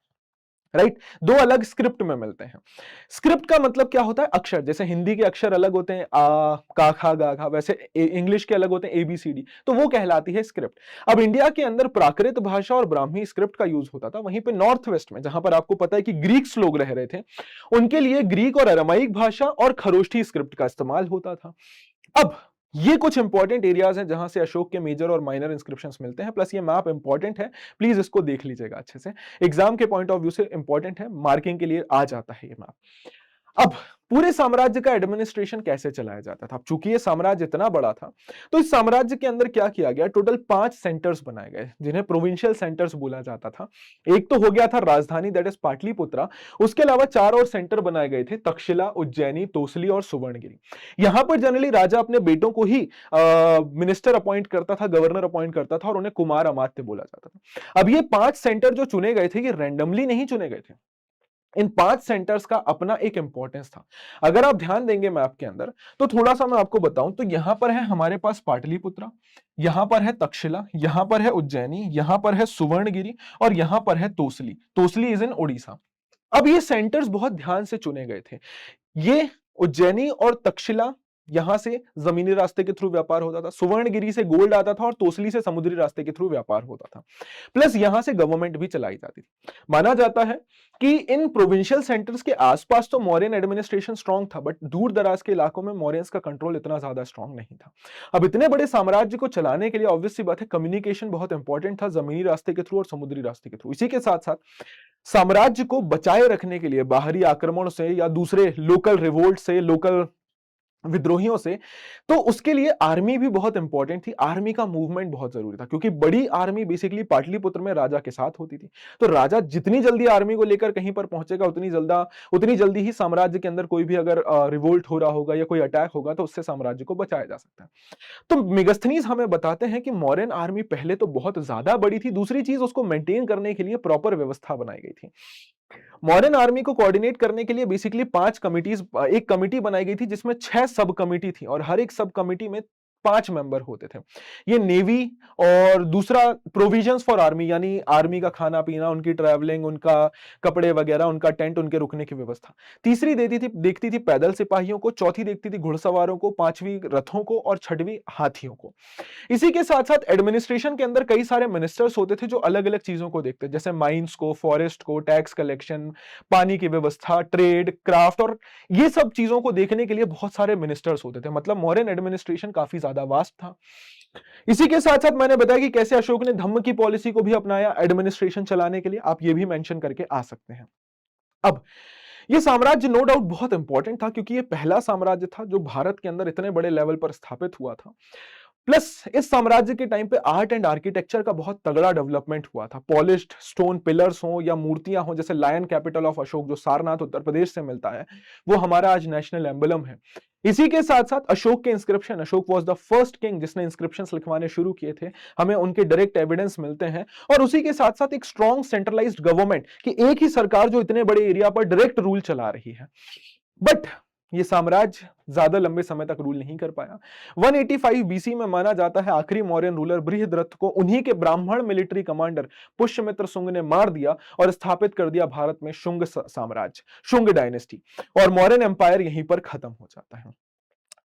राइट, दो अलग स्क्रिप्ट में मिलते हैं। स्क्रिप्ट का मतलब क्या होता है? अक्षर। जैसे हिंदी के अक्षर अलग होते हैं, आ का खा गा घा, वैसे इंग्लिश के अलग होते हैं, ABCD, तो वो कहलाती है स्क्रिप्ट। अब इंडिया के अंदर प्राकृत भाषा और ब्राह्मी स्क्रिप्ट का यूज होता था। वहीं पे नॉर्थ वेस्ट में, जहां पर आपको पता है कि ग्रीक्स लोग रह रहे थे, उनके लिए ग्रीक और अरामाइक भाषा और खरोष्ठी स्क्रिप्ट का इस्तेमाल होता था। अब ये कुछ इंपॉर्टेंट एरियाज हैं जहां से अशोक के मेजर और माइनर इंस्क्रिप्शंस मिलते हैं। प्लस ये मैप इंपॉर्टेंट है, प्लीज इसको देख लीजिएगा अच्छे से, एग्जाम के पॉइंट ऑफ व्यू से इंपॉर्टेंट है, मार्किंग के लिए आ जाता है ये मैप। अब पूरे साम्राज्य का एडमिनिस्ट्रेशन कैसे चलाया जाता था? चूंकि ये साम्राज्य इतना बड़ा था, तो इस साम्राज्य के अंदर क्या किया गया, टोटल 5 सेंटर्स बनाए गए जिन्हें प्रोविंशियल सेंटर्स बोला जाता था। एक तो हो गया था राजधानी, दैट इज पाटलिपुत्रा। उसके अलावा 4 और सेंटर बनाए गए थे, तक्षशिला, उज्जैनी, तोसली और सुवर्णगिरी। यहां पर जनरली राजा अपने बेटों को ही मिनिस्टर अपॉइंट करता था, गवर्नर अपॉइंट करता था, और उन्हें कुमार अमात्य बोला जाता था। अब ये 5 सेंटर जो चुने गए थे, ये रैंडमली नहीं चुने गए थे। इन 5 सेंटर्स का अपना एक इंपॉर्टेंस था। अगर आप ध्यान देंगे मैप के अंदर, तो थोड़ा सा मैं आपको बताऊं, तो यहां पर है हमारे पास पाटलिपुत्रा, यहां पर है तक्षशिला, यहां पर है उज्जैनी, यहां पर है सुवर्णगिरी, और यहां पर है तोसली। तोसली इज इन ओडिशा। अब ये सेंटर्स बहुत ध्यान से चुने गए थे। ये उज्जैनी और तक्षशिला, यहां से जमीनी रास्ते के थ्रू व्यापार होता था, सुवर्णगिरी से गोल्ड आता था, और तोसली से समुद्री रास्ते के थ्रू व्यापार होता था। प्लस यहां से गवर्नमेंट भी चलाई जाती थी। माना जाता है कि इन प्रोविंशियल सेंटर्स के आसपास तो मौर्यन एडमिनिस्ट्रेशन स्ट्रांग था, बट दूर दराज के इलाकों में मौर्यंस का कंट्रोल इतना ज्यादा स्ट्रांग नहीं था। अब इतने बड़े साम्राज्य को चलाने के लिए ऑब्वियस सी बात है, कम्युनिकेशन बहुत इंपॉर्टेंट था, जमीनी रास्ते के थ्रू और समुद्री रास्ते के थ्रू। इसी के साथ साथ साम्राज्य को बचाए रखने के लिए बाहरी आक्रमण से या दूसरे लोकल रिवोल्ट से, लोकल विद्रोहियों से, तो उसके लिए आर्मी भी बहुत इंपॉर्टेंट थी। आर्मी का मूवमेंट बहुत जरूरी था, क्योंकि बड़ी आर्मी बेसिकली पाटलिपुत्र में राजा के साथ होती थी। तो राजा जितनी जल्दी आर्मी को लेकर कहीं पर पहुंचेगा, उतनी जल्दी ही साम्राज्य के अंदर कोई भी अगर रिवोल्ट हो रहा होगा या कोई अटैक होगा, तो उससे साम्राज्य को बचाया जा सकता है। तो मेगास्थनीज हमें बताते हैं कि मौर्यन आर्मी पहले तो बहुत ज्यादा बड़ी थी, दूसरी चीज उसको मेंटेन करने के लिए प्रॉपर व्यवस्था बनाई गई थी। मॉडर्न आर्मी को कोऑर्डिनेट करने के लिए बेसिकली 5 कमिटीज, एक कमिटी बनाई गई थी जिसमें 6 सब कमिटी थी, और हर एक सब कमिटी में 5 मेंबर होते थे। ये नेवी, और दूसरा प्रोविजंस फॉर आर्मी, यानी आर्मी का खाना पीना, उनकी ट्रैवलिंग, उनका कपड़े वगैरह, उनका टेंट, उनके रुकने की व्यवस्था। तीसरी देखती थी पैदल सिपाहियों को, चौथी देखती थी घुड़सवारों को, पांचवी रथों को, और छठवीं हाथियों को। इसी के साथ साथ एडमिनिस्ट्रेशन के अंदर कई सारे मिनिस्टर्स होते थे जो अलग अलग चीजों को देखते, जैसे माइंस को, फॉरेस्ट को, टैक्स कलेक्शन, पानी की व्यवस्था, ट्रेड, क्राफ्ट, और ये सब चीजों को देखने के लिए बहुत सारे मिनिस्टर्स होते थे। मतलब मॉडर्न एडमिनिस्ट्रेशन काफी ज्यादा वास्ट था। इसी के साथ साथ मैंने बताया कि कैसे अशोक ने धम्म की पॉलिसी को भी अपनाया एडमिनिस्ट्रेशन चलाने के लिए, आप ये भी मेंशन करके आ सकते हैं। अब ये साम्राज्य नो डाउट बहुत इंपॉर्टेंट था, क्योंकि ये पहला साम्राज्य था जो भारत के अंदर इतने बड़े लेवल पर स्थापित हुआ था। प्लस इस साम्राज्य के टाइम पे आर्ट एंड आर्किटेक्चर का बहुत तगड़ा डेवलपमेंट हुआ था। पॉलिश्ड स्टोन पिलर्स हो या मूर्तियां हो, जैसे लायन कैपिटल ऑफ अशोक जो सारनाथ उत्तर प्रदेश से मिलता है, वो हमारा आज नेशनल एम्बलम है। इसी के साथ साथ अशोक के inscription, Ashok was the first king जिसने इंस्क्रिप्शंस लिखवाने शुरू किए थे, हमें उनके डायरेक्ट एविडेंस मिलते हैं। और उसी के साथ साथ एक स्ट्रॉन्ग सेंट्रलाइज्ड गवर्नमेंट कि एक ही सरकार जो इतने बड़े एरिया पर डायरेक्ट रूल चला रही है। बट ये साम्राज्य ज्यादा लंबे समय तक रूल नहीं कर पाया। 185 BC में माना जाता है आखिरी मौर्यन रूलर बृहद्रथ को उन्हीं के ब्राह्मण मिलिट्री कमांडर पुष्यमित्र शुंग ने मार दिया और स्थापित कर दिया भारत में शुंग साम्राज्य, शुंग डायनेस्टी, और मौर्यन एम्पायर यहीं पर खत्म हो जाता है।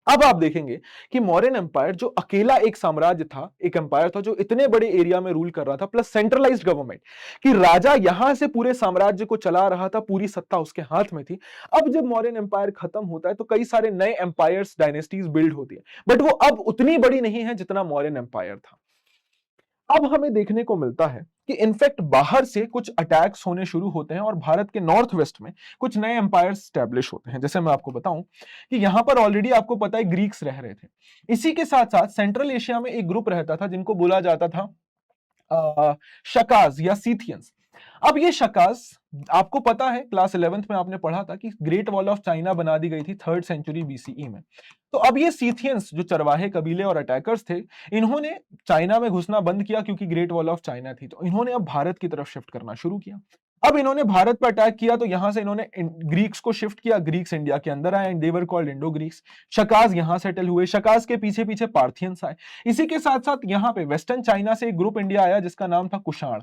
अब आप देखेंगे कि मौर्यन एम्पायर जो अकेला एक साम्राज्य था, एक एम्पायर था जो इतने बड़े एरिया में रूल कर रहा था, प्लस सेंट्रलाइज्ड गवर्नमेंट, कि राजा यहां से पूरे साम्राज्य को चला रहा था, पूरी सत्ता उसके हाथ में थी। अब जब मौर्यन एम्पायर खत्म होता है तो कई सारे नए एम्पायर्स, डायनेस्टीज बिल्ड होती है, बट वो अब उतनी बड़ी नहीं है जितना मौर्यन एम्पायर था। अब हमें देखने को मिलता है कि इनफैक्ट बाहर से कुछ अटैक्स होने शुरू होते हैं और भारत के नॉर्थ वेस्ट में कुछ नए एम्पायर्स स्टैब्लिश होते हैं। जैसे मैं आपको बताऊं कि यहां पर ऑलरेडी आपको पता है ग्रीक्स रह रहे थे। इसी के साथ साथ सेंट्रल एशिया में एक ग्रुप रहता था जिनको बोला जाता था शकाज या सीथियंस। अब ये शकाज, आपको पता है क्लास 11th में आपने पढ़ा था कि ग्रेट वॉल ऑफ चाइना बना दी गई थी 3rd सेंचुरी BCE में। तो अब ये सीथियंस जो चरवाहे कबीले और अटैकर्स थे, इन्होंने चाइना में घुसना बंद किया क्योंकि ग्रेट वॉल ऑफ चाइना थी, तो इन्होंने अब भारत की तरफ शिफ्ट करना शुरू किया। अब इन्होंने भारत पर अटैक किया तो यहां से इन्होंने ग्रीक्स को शिफ्ट किया, ग्रीक्स इंडिया के अंदर आए and they were called Indo Greeks. Shakas यहां सेटल हुए, शकाज के पीछे पीछे पार्थियंस आए। इसी के साथ साथ यहां पे वेस्टर्न चाइना से एक ग्रुप इंडिया आया जिसका नाम था कुषाण,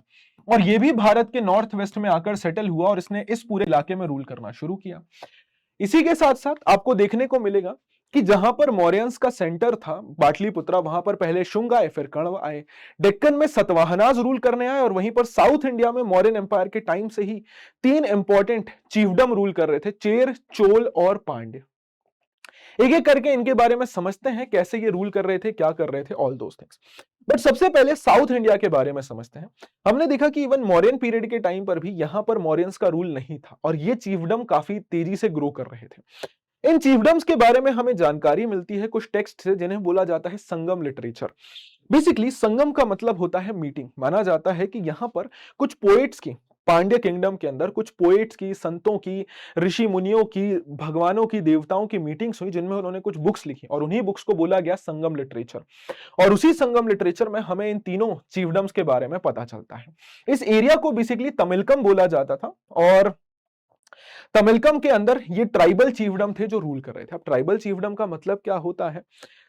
और ये भी भारत के नॉर्थ वेस्ट में आकर सेटल हुआ और इसने इस पूरे इलाके में रूल करना शुरू किया। इसी के साथ साथ आपको देखने को मिलेगा कि जहां पर मौर्यंस का सेंटर था पाटलिपुत्रा, वहां पर पहले शुंग आए, फिर कण्व आए। डेक्कन में सतवाहनाज रूल करने आए, और वहीं पर साउथ इंडिया में मौर्यन एम्पायर के टाइम से ही तीन इंपॉर्टेंट चीफडम रूल कर रहे थे, चेर, चोल और पांड्य। एक एक करके इनके बारे में समझते हैं, कैसे ये रूल कर रहे थे, क्या कर रहे थे, ऑल दोस थिंग्स। बट सबसे पहले साउथ इंडिया के बारे में समझते हैं। हमने देखा कि इवन मौर्यन पीरियड के टाइम पर भी यहां पर मौर्यंस का रूल नहीं था और ये चीफडम काफी तेजी से ग्रो कर रहे थे। इन चीफडम्स के बारे में हमें जानकारी मिलती है कुछ टेक्स्ट से जिन्हें बोला जाता है संगम लिटरेचर। बेसिकली संगम का मतलब होता है मीटिंग। माना जाता है कि यहां पर कुछ पोएट्स की, पांड्य किंगडम के अंदर कुछ पोएट्स की, संतों की, ऋषि मुनियों की, भगवानों की, देवताओं की मीटिंग्स हुई जिनमें उन्होंने कुछ बुक्स लिखी और उन्हीं बुक्स को बोला गया संगम लिटरेचर। और उसी संगम लिटरेचर में हमें इन तीनों चीफडम्स के बारे में पता चलता है। इस एरिया को बेसिकली तमिलकम बोला जाता था और तमिलकम के अंदर ये ट्राइबल चीफडम थे जो रूल कर रहे थे। अब ट्राइबल चीफडम का मतलब क्या होता है,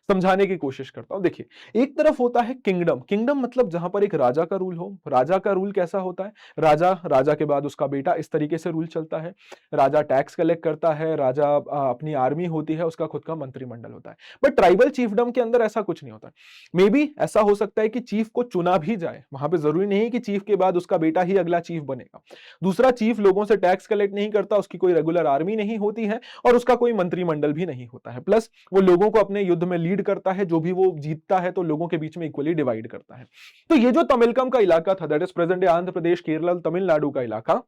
समझाने की कोशिश करता हूं। देखिए, एक तरफ होता है किंगडम। किंगडम मतलब जहां पर एक राजा का रूल हो। राजा का रूल कैसा होता है, राजा, राजा के बाद उसका बेटा, इस तरीके से रूल चलता है। राजा टैक्स कलेक्ट करता है, राजा अपनी आर्मी होती है, उसका खुद का मंत्रिमंडल होता है। बट ट्राइबल चीफडम के अंदर ऐसा कुछ नहीं होता। मे बी ऐसा हो सकता है कि चीफ को चुना भी जाए, वहां पे जरूरी नहीं कि चीफ के बाद उसका बेटा ही अगला चीफ बनेगा। दूसरा चीफ लोगों से टैक्स कलेक्ट नहीं करता, उसकी कोई रेगुलर आर्मी नहीं होती है और उसका कोई मंत्रिमंडल भी नहीं होता है। प्लस वो लोगों को अपने युद्ध में लीड करता है, जो भी वो जीतता है तो लोगों के बीच में इक्वली डिवाइड करता है। तो ये जो तमिलकम का इलाका था, that is present day Andhra Pradesh, Kerala, Tamil Nadu का इलाका,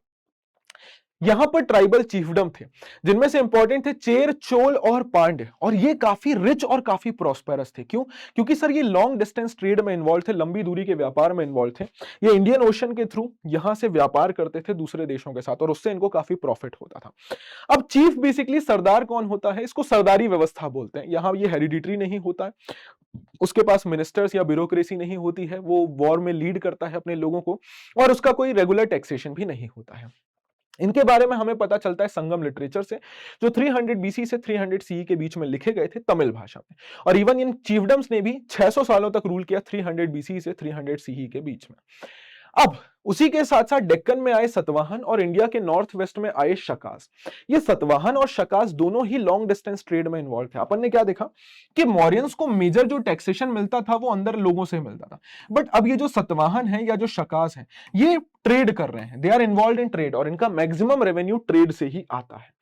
यहां पर ट्राइबल चीफडम थे जिनमें से इंपॉर्टेंट थे चेर, चोल और पांड्य। और ये काफी रिच और काफी प्रॉस्पेरस थे। क्यों? क्योंकि सर ये लॉन्ग डिस्टेंस ट्रेड में इन्वॉल्व थे, लंबी दूरी के व्यापार में इन्वॉल्व थे। ये इंडियन ओशन के थ्रू यहां से व्यापार करते थे दूसरे देशों के साथ और उससे इनको काफी प्रॉफिट होता था। अब चीफ बेसिकली सरदार कौन होता है, इसको सरदारी व्यवस्था बोलते हैं। यहां ये हेरिडिटरी नहीं होता है, उसके पास मिनिस्टर्स या ब्यूरोक्रेसी नहीं होती है, वो वॉर में लीड करता है अपने लोगों को, और उसका कोई रेगुलर टैक्सेशन भी नहीं होता है। इनके बारे में हमें पता चलता है संगम लिटरेचर से, जो 300 बीसी से 300 सीई के बीच में लिखे गए थे तमिल भाषा में। और इवन इन चीफडम्स ने भी 600 सालों तक रूल किया, 300 बीसी से 300 सीई के बीच में। अब उसी के साथ साथ डेक्कन में आए सतवाहन और इंडिया के नॉर्थ वेस्ट में आए शकास। ये सतवाहन और शकास दोनों ही लॉन्ग डिस्टेंस ट्रेड में इन्वॉल्व थे। अपन ने क्या देखा कि मौर्यंस को मेजर जो टैक्सेशन मिलता था वो अंदर लोगों से मिलता था। बट अब ये जो सतवाहन है या जो शकास है, ये ट्रेड कर रहे हैं, they are involve in trade, और इनका मैक्सिमम रेवेन्यू ट्रेड से ही आता है।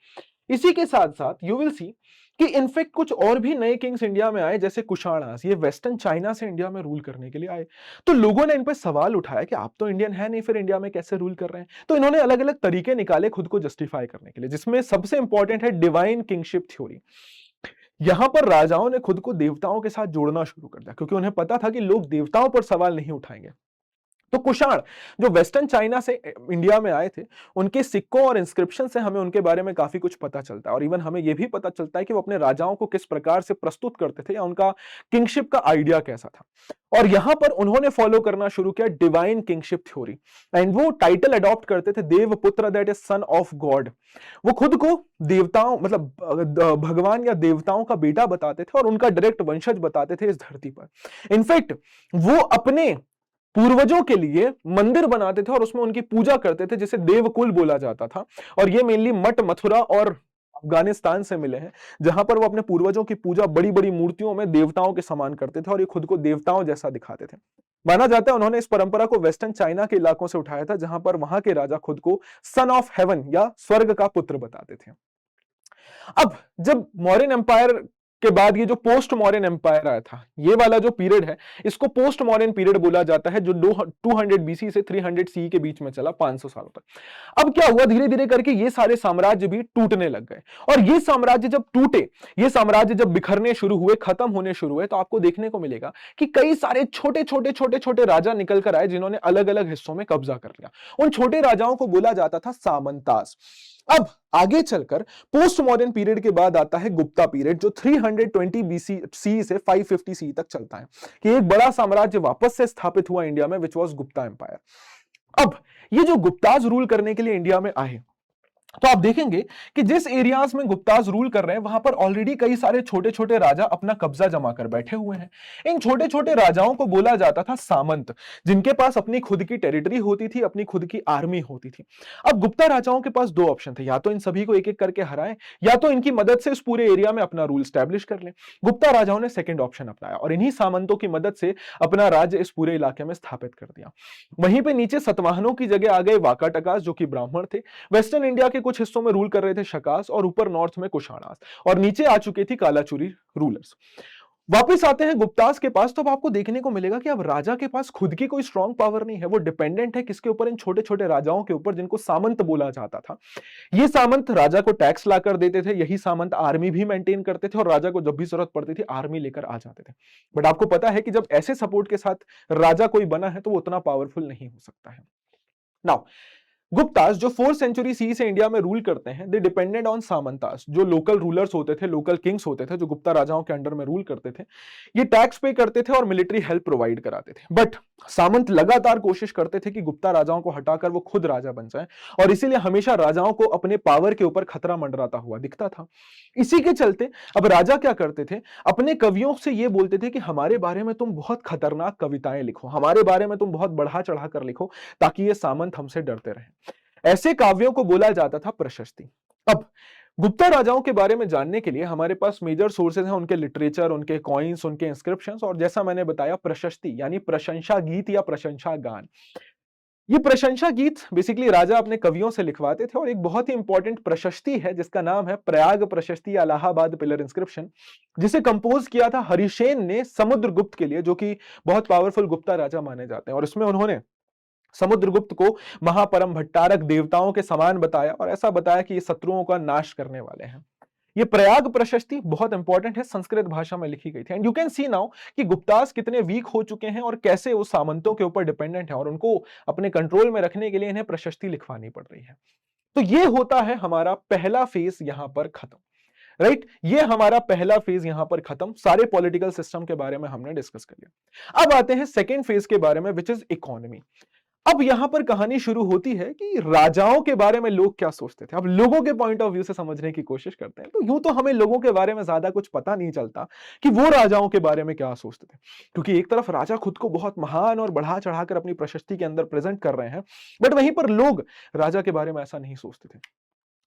इसी के साथ साथ यू विल सी कि इनफेक्ट कुछ और भी नए किंग्स इंडिया में आए, जैसे कुषाणास। ये वेस्टर्न चाइना से इंडिया में रूल करने के लिए आए। तो लोगों ने इन पर सवाल उठाया कि आप तो इंडियन है नहीं, फिर इंडिया में कैसे रूल कर रहे हैं। तो इन्होंने अलग अलग तरीके निकाले खुद को जस्टिफाई करने के लिए, जिसमें सबसे इंपॉर्टेंट है डिवाइन किंगशिप थ्योरी। यहां पर राजाओं ने खुद को देवताओं के साथ जोड़ना शुरू कर दिया, क्योंकि उन्हें पता था कि लोग देवताओं पर सवाल नहीं उठाएंगे। तो कुषाण जो वेस्टर्न चाइना से इंडिया में आए थे, उनके सिक्कों और इंस्क्रिप्शन से हमें उनके बारे में काफी कुछ पता चलता है। और इवन हमें यह भी पता चलता है कि वो अपने राजाओं को किस प्रकार से प्रस्तुत करते थे, या उनका किंगशिप का आइडिया कैसा था। और यहां पर उन्होंने फॉलो करना शुरू किया डिवाइन किंगशिप थ्योरी, एंड वो टाइटल अडॉप्ट करते थे Devaputra, that is son of God. वो खुद को देवताओं, मतलब भगवान या देवताओं का बेटा बताते थे और उनका डायरेक्ट वंशज बताते थे इस धरती पर। इनफैक्ट वो अपने पूर्वजों के लिए मंदिर बनाते थे और उसमें उनकी पूजा करते थे, जिसे देवकुल बोला जाता था। और ये मेनली मठ, मथुरा और अफगानिस्तान से मिले हैं, जहां पर वो अपने पूर्वजों की पूजा बड़ी बड़ी मूर्तियों में देवताओं के समान करते थे और ये खुद को देवताओं जैसा दिखाते थे। माना जाता है उन्होंने इस परंपरा को वेस्टर्न चाइना के इलाकों से उठाया था, जहां पर वहां के राजा खुद को सन ऑफ हेवन या स्वर्ग का पुत्र बताते थे। अब जब मौर्यन एम्पायर के बाद ये जो पोस्ट मॉडर्न एम्पायर आया था, ये वाला जो पीरियड है, इसको पोस्ट मॉडर्न पीरियड बोला जाता है, जो 200 बीसी से 300 सी के बीच में चला, 500 सालों तक। अब क्या हुआ, धीरे धीरे करके ये सारे साम्राज्य भी टूटने लग गए। और ये साम्राज्य जब टूटे, ये साम्राज्य जब बिखरने शुरू हुए, खत्म होने शुरू हुए, तो आपको देखने को मिलेगा कि कई सारे छोटे छोटे छोटे छोटे राजा निकल कर आए, जिन्होंने अलग अलग हिस्सों में कब्जा कर लिया। उन छोटे राजाओं को बोला जाता था सामंतास। अब आगे चलकर पोस्ट मॉडर्न पीरियड के बाद आता है गुप्ता पीरियड, जो 320 बीसी सी से 550 सी तक चलता है, कि एक बड़ा साम्राज्य वापस से स्थापित हुआ इंडिया में, विच वाज गुप्ता एम्पायर। अब ये जो गुप्ताज रूल करने के लिए इंडिया में आए, तो आप देखेंगे कि जिस एरियाज में गुप्ताज रूल कर रहे हैं वहां पर ऑलरेडी कई सारे छोटे छोटे राजा अपना कब्जा जमा कर बैठे हुए हैं। इन छोटे छोटे राजाओं को बोला जाता था सामंत, जिनके पास अपनी खुद की टेरिटरी होती थी, अपनी खुद की आर्मी होती थी। अब गुप्ता राजाओं के पास दो ऑप्शन थे, या तो इन सभी को एक एक करके हराएं, या तो इनकी मदद से इस पूरे एरिया में अपना रूल स्टैब्लिश कर लें। गुप्ता राजाओं ने सेकेंड ऑप्शन अपनाया और इन्हीं सामंतों की मदद से अपना राज्य इस पूरे इलाके में स्थापित कर दिया। वहीं पे नीचे सतवाहनों की जगह आ गए वाकाटकास, जो कि ब्राह्मण थे। वेस्टर्न इंडिया के कुछ हिस्सों में रूल कर रहे थे शकास, और ऊपर नॉर्थ में कुशाणास, और नीचे आ चुके थे कालाचुरी रूलर्स। वापिस आते हैं गुप्तास के पास, तो अब आपको देखने को मिलेगा कि अब राजा के पास खुद की कोई स्ट्रांग पावर नहीं है, वो डिपेंडेंट है किसके ऊपर? इन छोटे छोटे राजाओं के ऊपर, जिनको सामंत बोला जाता था। ये सामंत राजा को टैक्स लाकर देते थे, यही सामंत आर्मी भी मेंटेन करते थे, और राजा को जब भी जरूरत पड़ती थी आर्मी लेकर आ जाते थे। बट आपको पता है कि जब ऐसे सपोर्ट के साथ राजा कोई बना है तो वो उतना पावरफुल नहीं हो सकता है। नाउ गुप्तास जो 4th सेंचुरी सी से इंडिया में रूल करते हैं, दे डिपेंडेड ऑन सामंतास, जो लोकल रूलर्स होते थे, लोकल किंग्स होते थे, जो गुप्ता राजाओं के अंडर में रूल करते थे। ये टैक्स पे करते थे और मिलिट्री हेल्प प्रोवाइड कराते थे। बट सामंत लगातार कोशिश करते थे कि गुप्ता राजाओं को हटाकर वो खुद राजा बन जाए, और इसीलिए हमेशा राजाओं को अपने पावर के ऊपर खतरा मंडराता हुआ दिखता था। इसी के चलते अब राजा क्या करते थे, अपने कवियों से ये बोलते थे कि हमारे बारे में तुम बहुत खतरनाक कविताएं लिखो, हमारे बारे में तुम बहुत बढ़ा चढ़ा कर लिखो, ताकि ये सामंत हमसे डरते रहे। ऐसे काव्यों को बोला जाता था प्रशस्ति। अब गुप्ता राजाओं के बारे में जानने के लिए हमारे पास मेजर सोर्सेज हैं, उनके लिटरेचर, उनके कॉइन्स, उनके इंस्क्रिप्शंस, और जैसा मैंने बताया प्रशस्ति यानी प्रशंसा गीत या प्रशंसा गान। ये प्रशंसा गीत बेसिकली राजा अपने कवियों से लिखवाते थे, और एक बहुत ही इंपॉर्टेंट प्रशस्ति है जिसका नाम है प्रयाग प्रशस्ति या इलाहाबाद पिलर इंस्क्रिप्शन, जिसे कंपोज किया था हरिसेन ने समुद्रगुप्त के लिए, जो कि बहुत पावरफुल गुप्ता राजा माने जाते हैं। और इसमें उन्होंने समुद्रगुप्त को महापरम भट्टारक, देवताओं के समान बताया, और ऐसा बताया कि ये शत्रुओं का नाश करने वाले हैं। ये प्रयाग प्रशस्ति बहुत इंपॉर्टेंट है, संस्कृत भाषा में लिखी गई थी। And you can see now कि गुप्तास कितने वीक हो चुके हैं और कैसे वो सामंतों के ऊपर डिपेंडेंट है, और उनको अपने कंट्रोल में रखने के लिए इन्हें प्रशस्ति लिखवानी पड़ रही है। तो ये होता है हमारा पहला फेज यहां पर खत्म। राइट, ये हमारा पहला फेज यहां पर खत्म। सारे पॉलिटिकल सिस्टम के बारे में हमने डिस्कस कर लिया। अब आते हैं सेकेंड फेज के बारे में, विच इज इकोनॉमी। अब यहां पर कहानी शुरू होती है कि राजाओं के बारे में लोग क्या सोचते थे। अब लोगों के पॉइंट ऑफ व्यू से समझने की कोशिश करते हैं, तो यूं तो हमें लोगों के बारे में ज्यादा कुछ पता नहीं चलता कि वो राजाओं के बारे में क्या सोचते थे, क्योंकि एक तरफ राजा खुद को बहुत महान और बढ़ा चढ़ाकर अपनी प्रशस्ति के अंदर प्रेजेंट कर रहे हैं, बट वहीं पर लोग राजा के बारे में ऐसा नहीं सोचते थे।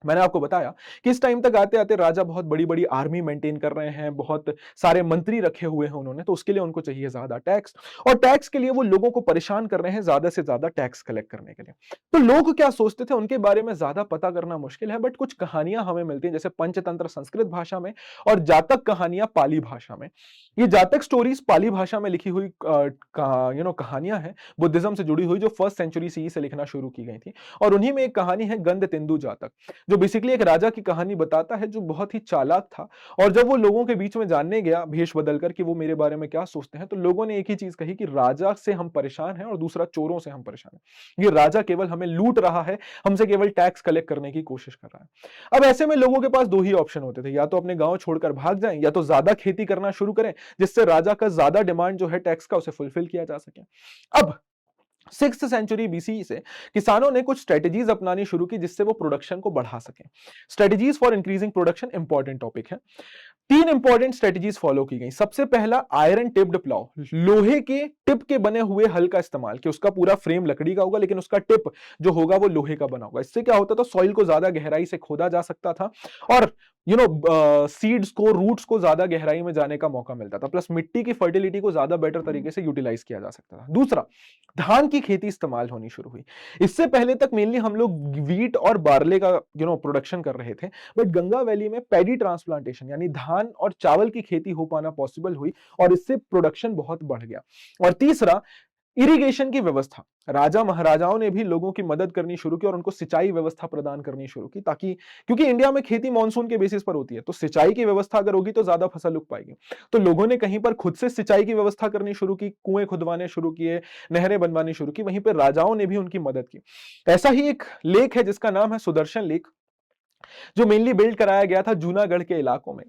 मैंने आपको बताया कि इस टाइम तक आते आते राजा बहुत बड़ी बड़ी आर्मी मेंटेन कर रहे हैं, बहुत सारे मंत्री रखे हुए हैं उन्होंने, तो उसके लिए उनको चाहिए ज्यादा टैक्स, और टैक्स के लिए वो लोगों को परेशान कर रहे हैं ज्यादा से ज्यादा टैक्स कलेक्ट करने के लिए। तो लोग क्या सोचते थे उनके बारे में ज्यादा पता करना मुश्किल है, बट कुछ कहानियां हमें मिलती हैं, जैसे पंचतंत्र संस्कृत भाषा में और जातक कहानियां पाली भाषा में। ये जातक स्टोरीज पाली भाषा में लिखी हुई कहानियां हैं, बुद्धिज्म से जुड़ी हुई, जो 1st सेंचुरी सी से लिखना शुरू की गई थी। और उन्हीं में एक कहानी है गंध तेंदु जातक, जो बेसिकली एक राजा की कहानी बताता है जो बहुत ही चालाक था, और जब वो लोगों के बीच में जानने गया भेष बदलकर कि वो मेरे बारे में क्या सोचते हैं, तो लोगों ने एक ही चीज कही कि राजा से हम परेशान हैं, और दूसरा चोरों से हम परेशान हैं। ये राजा केवल हमें लूट रहा है, हमसे केवल टैक्स कलेक्ट करने की कोशिश कर रहा है। अब ऐसे में लोगों के पास दो ही ऑप्शन होते थे, या तो अपने गांव छोड़कर भाग जाएं, या तो ज्यादा खेती करना शुरू करें, जिससे राजा का ज्यादा डिमांड जो है टैक्स का, उसे फुलफिल किया जा सके। अब 6th सेंचुरी बीसी से किसानों ने कुछ स्ट्रेटेजीज अपनानी शुरू की, जिससे वो प्रोडक्शन को बढ़ा सकें। Strategies for increasing production important topic है। 3 इंपॉर्टेंट स्ट्रेटेजीज फॉलो की गई। सबसे पहला आयरन टिप्ड प्लाव, लोहे के टिप के बने हुए हल का इस्तेमाल, कि उसका पूरा फ्रेम लकड़ी का होगा लेकिन उसका टिप जो होगा वो लोहे का बना होगा। इससे क्या होता था, सॉइल को ज्यादा गहराई से खोदा जा सकता था, और सीड्स को, रूट्स को ज्यादा गहराई में जाने का मौका मिलता था, प्लस मिट्टी की फर्टिलिटी को ज्यादा बेटर तरीके से यूटिलाइज किया जा सकता था। दूसरा, धान की खेती इस्तेमाल होनी शुरू हुई। इससे पहले तक मेनली हम लोग वीट और बार्ले का प्रोडक्शन कर रहे थे, बट गंगा वैली में पैडी ट्रांसप्लांटेशन यानी धान और चावल की खेती हो पाना पॉसिबल हुई, और इससे प्रोडक्शन बहुत बढ़ गया। और तीसरा, इरिगेशन की व्यवस्था, राजा महाराजाओं ने भी लोगों की मदद करनी शुरू की और उनको सिंचाई व्यवस्था प्रदान करनी शुरू की, ताकि, क्योंकि इंडिया में खेती मानसून के बेसिस पर होती है, तो सिंचाई की व्यवस्था अगर होगी तो ज्यादा फसल उग पाएगी। तो लोगों ने कहीं पर खुद से सिंचाई की व्यवस्था करनी शुरू की, कुएं खुदवाने शुरू किए, नहरें बनवानी शुरू की, वहीं पर राजाओं ने भी उनकी मदद की। ऐसा ही एक लेख है जिसका नाम है सुदर्शन लेख। जो मेनली बिल्ड कराया गया था जूनागढ़ के इलाकों में,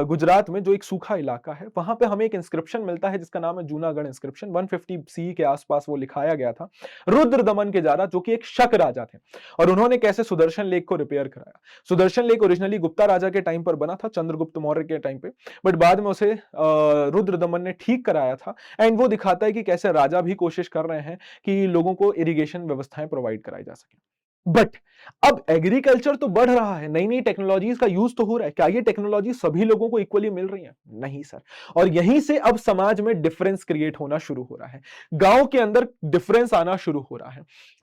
गुजरात में जो एक सूखा इलाका है, वहां पे हमें एक इंस्क्रिप्शन मिलता है जिसका नाम है जूनागढ़ इंस्क्रिप्शन। 150 सी के आसपास वो लिखाया गया था रुद्र दमन के द्वारा, जो कि एक शक राजा थे, और उन्होंने कैसे सुदर्शन लेक को रिपेयर कराया। सुदर्शन लेक ओरिजिनली गुप्ता राजा के टाइम पर बना था, चंद्रगुप्त मौर्य के टाइम पे, बट बाद में उसे रुद्र दमन ने ठीक कराया था। एंड वो दिखाता है कि कैसे राजा भी कोशिश कर रहे हैं कि लोगों को इरिगेशन व्यवस्थाएं प्रोवाइड कराई जा सके। बट अब एग्रीकल्चर तो बढ़ रहा है, नई नई टेक्नोलॉजीज का यूज तो हो रहा है, क्या ये टेक्नोलॉजी सभी लोगों को इक्वली मिल रही है? नहीं सर। और यहीं से अब समाज में डिफरेंस क्रिएट होना शुरू हो रहा है, गांव के अंदर डिफरेंस आना शुरू हो रहा है।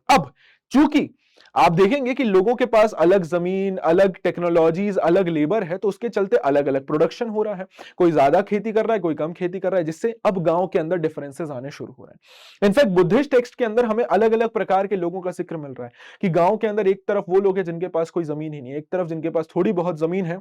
अब चूंकि आप देखेंगे कि लोगों के पास अलग जमीन, अलग टेक्नोलॉजीज, अलग लेबर है, तो उसके चलते अलग अलग प्रोडक्शन हो रहा है। कोई ज्यादा खेती कर रहा है, कोई कम खेती कर रहा है, जिससे अब गांव के अंदर डिफरेंसेस आने शुरू हो रहे हैं। इनफैक्ट बुद्धिस्ट टेक्स्ट के अंदर हमें अलग अलग प्रकार के लोगों का जिक्र मिल रहा है कि गांव के अंदर एक तरफ वो लोग हैं जिनके पास कोई जमीन ही नहीं है, एक तरफ जिनके पास थोड़ी बहुत जमीन है,